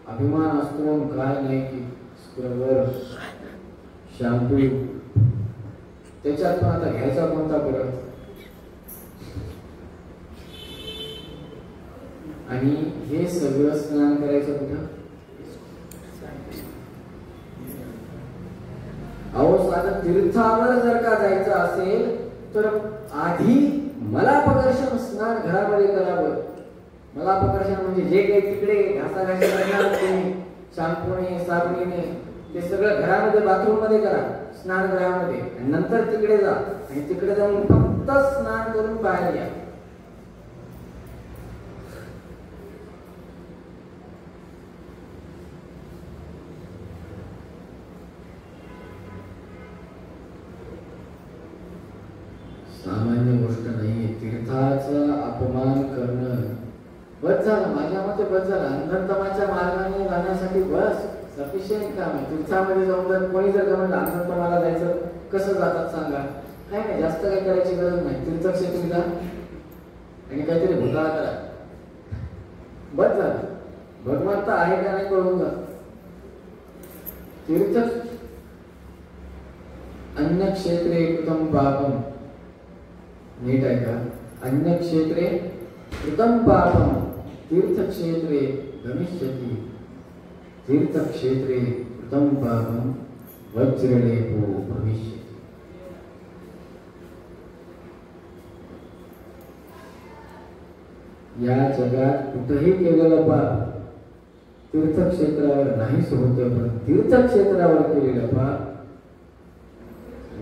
अभिमान असतो काय नाही की स्क्रबर शॅम्पू त्याच्यात पण आता घ्यायचा कोणता परत. आणि हे सगळं स्नान करायचं कुठं, अहो साधं तीर्थावर जर का जायचं असेल तर आधी मलापकर्षण स्नान घरामध्ये करावं. मलापकर्षण म्हणजे जे काही तिकडे घासाघाशी करणार तुम्ही शॅम्पूने साबणीने ते सगळं घरामध्ये बाथरूम मध्ये करा, स्नानगृहामध्ये, आणि नंतर तिकडे जा आणि तिकडे जाऊन फक्त स्नान करून बाहेर या. सामान्य गोष्ट नाहीये. तीर्थाचा अपमान करणं बस झालं, माझ्या मते बस झालं. अंधतमाच्या मार्गाने जाण्यासाठी बस सफिशियंट काम आहे. तीर्थामध्ये जाऊन जर कोणी जर म्हणलं अंधतमाला जायचं कसं जातात सांगा, काय नाही जास्त काही करायची गरज नाही. तीर्थक्षेत्री जा आणि काहीतरी घोटाळा करा, बस झालं. भगवंत आहे का नाही कळून जा. तीर्थ अन्य क्षेत्रे कृतम पापम, नीट आहे का, अन्य क्षेत्रे कृतम पापम तीर्थक्षेत्रे गमिष्यति. तीर्थक्षेत्रे कृतम पापम वज्रलेपो भविष्यति. या जगात कुठेही केलेलं पाप तीर्थक्षेत्रावर नाहीच होतं, पण तीर्थक्षेत्रावर केलेलं पाप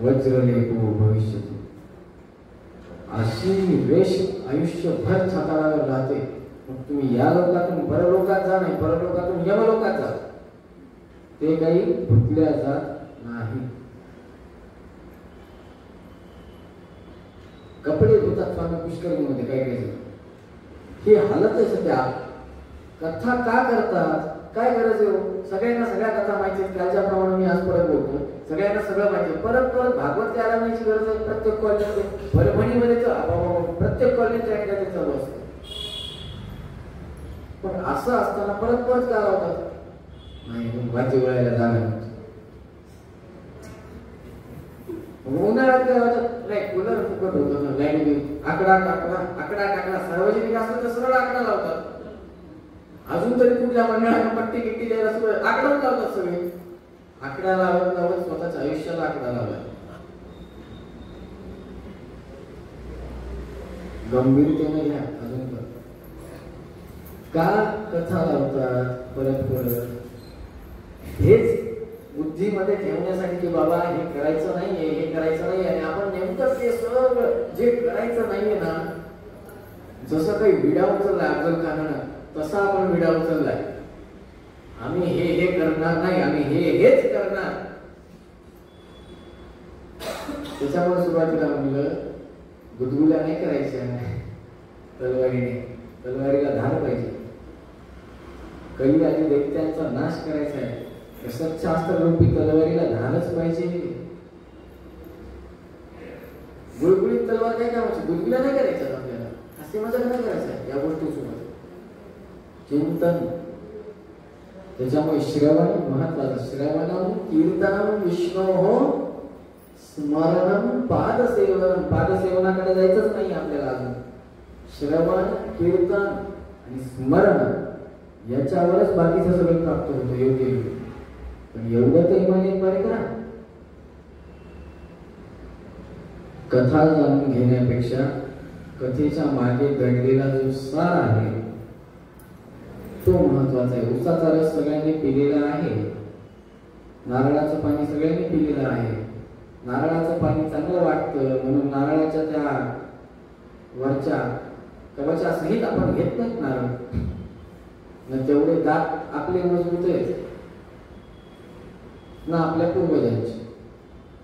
वज्रलेपो भविष्यति. अशी रेष आयुष्यभर छाताडावर राहते. मग तुम्ही या लोकातून परलोकात जा, नाही परलोकातून यमलोकात जा, ते काही भुतल्या जात नाही. कपडे धुतात स्वामी पुष्करिणीमध्ये काय काय ही हालत आहे सध्या. कथा का करतात, काय गरज आहे? सगळ्यांना सगळ्या कथा माहिती आहेत. कालच्याप्रमाणे मी आज परत बोलतो, सगळ्यांना सगळं माहिती आहे. परत परत भागवत ते आणायची गरज आहे. प्रत्येक कॉलनीत परभणीमध्ये प्रत्येक कॉलनीत ते चालू असतं. पण असं असताना परत परत का लावतात? नाही वाची वळायला जाणार. उन्हाळ्यात काय होतं, नाही कूलर फुकट होतं ना, लाईट बिल आकडा टाकला सार्वजनिक असलं तर सरळ आकडा लावतात. अजून तरी कुठल्या मंडळाने पट्टी गिट्टी द्यायला सगळं आकडाच लावतात. सगळे आकडा लावत लावत स्वतःच्या आयुष्याला आकडा लावला. गंभीरतेने घ्या. अजून पण का कथा लावतात परत परत? हेच बुद्धीमध्ये ठेवण्यासाठी की बाबा हे करायचं नाहीये, हे करायचं नाही. आणि आपण नेमकं ते सगळं जे करायचं नाहीये ना, जसं काही विडा उचललाय अफजल खानानं, तसा आपण विडा उचललाय. आम्ही हे करणार नाही, आम्ही हेच करणार. त्याच्यामुळे सुरुवातीला म्हणलं गुदगुल्या नाही करायच्या तलवारीने, तलवारीला धार पाहिजे. कली आधी दैत्यांचा नाश करायचा आहे, सच्चास्त्र रूपी तलवारीला धारच पाहिजे. गुलगुल्यावर काय कामाची? गुलगुला नाही करायचं आपल्याला, हास्य मजाक नाही करायचं या गोष्टीसोबत. चिंतन. त्याच्यामुळे श्रवण महत्वाचं. श्रवणम कीर्तनम विष्णोः स्मरणम पादसेवनम. पादसेवनाकडे जायचंच नाही आपल्याला अजून. श्रवण, कीर्तन आणि स्मरण याच्यावरच बाकीचं सगळं प्राप्त होतं योग्य. पण एवढं तर इमानियत बरे करा. कथा जाणून घेण्यापेक्षा कथेच्या मागे दडलेला जो सार आहे तो महत्वाचा आहे. उसाचा रस सगळ्यांनी पिलेला आहे, नारळाचं पाणी सगळ्यांनी पिलेलं आहे. नारळाचं पाणी चांगलं वाटतं म्हणून नारळाच्या त्या वरच्या कवचा सहित आपण घेत नाहीत नारळ. न तेवढे दात आपले मजबूत आहेत ना आपल्या पूर्वजांचे.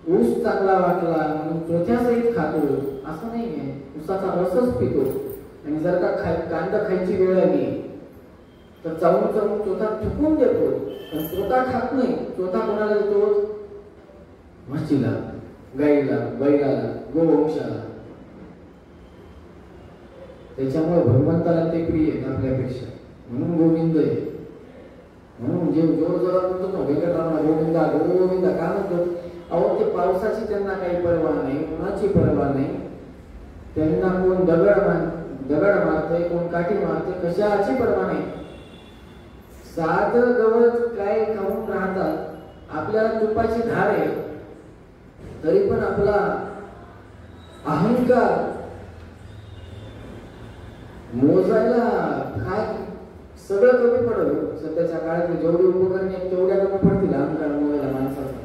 ऊस चांगला वाटला म्हणून चोथ्या सहित खातो असं नाहीये. ऊसाचा रसच पितो. आणि जर का कांदा खायची वेळ आली तर चावून चावून चोथा थुकून देतो, पण चोथा खात नाही. चोथा कोणाला देतो? म्हशीला, गाईला, बैलाला, गोवंशाला. त्याच्यामुळे भगवंताला ते प्रिय आहेत आपल्यापेक्षा, म्हणून गोविंद आहे. म्हणून जे जोर जोरात म्हणतो ना वेंकटरामना गोविंदा गोविंदा का म्हणतो? अहो ते पावसाची त्यांना काही पर्वा नाही, उन्हाची पर्वा नाही. त्यांना कोण दगड मारतंय, कोण काठी मारतंय, कशाची पर्वा नाही. साधं गवत काय खाऊन राहतात. आपल्याला तुपाची धार आहे तरी पण आपला अहंकार मोजायला काय सगळं कमी पडलं. सध्याच्या काळात जेवढी उपकरणे आहेत तेवढ्या कमी पडतील अहंकार मोजायला माणसाचा.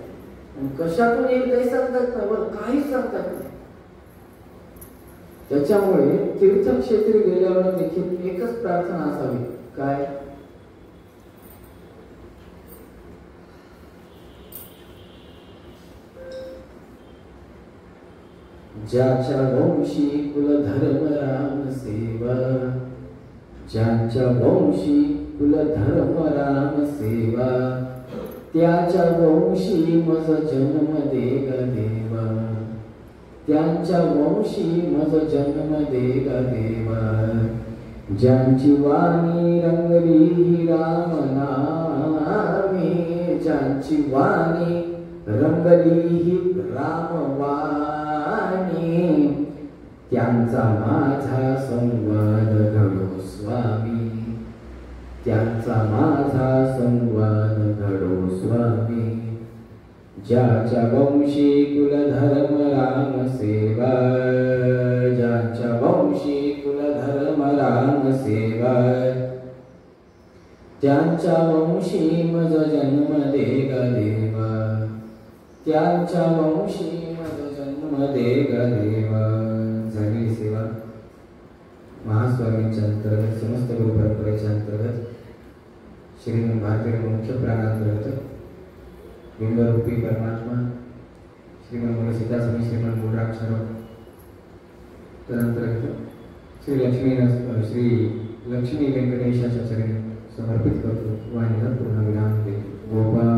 कशातून येईल काही सांगतात नाही, बरं काहीच सांगतात नाही. त्याच्यामुळे तीर्थक्षेत्री गेल्यावर देखील एकच प्रार्थना असावी. काय? ज्याच्या वंशी कुलधर्म राम सेवा, ज्याच्या वंशी कुलधर्म राम सेवा, त्याच्या वंशी मज जन्म दे ग देवा, त्यांच्या वंशी मज जन्म दे ग देवा. ज्यांची वाणी रंगली राम नामी, ज्यांची वाणी रंगली राम वाणी, त्यांचा माझा संवाद घडो स्वामी, त्यांचा माझा संवाद घडो स्वामी. ज्याच्या वंशी कुलधर्म राम सेवा, ज्याच्या वंशी कुलधर्म राम सेवा, त्यांच्या वंशी मज जन्म दे ग देवा, त्यांच्या वंशी मज जन्म दे ग देवा. झालेली सेवा महास्वामींच्या अंतर्गत, समस्त गुरु परंपरेच्या अंतर्गत, श्रीमंत भारतीय मुख्य प्राणांतर्गत बिंबरूपी परमात्मा श्रीमंत मूळ सीतास्वामी, श्रीमंत मूळाक्षर तदंतर्गत श्री लक्ष्मी व्यंकटेशाच्या चरणी समर्पित करतो. वाणीला पूर्ण विराम देतो. गोपाळ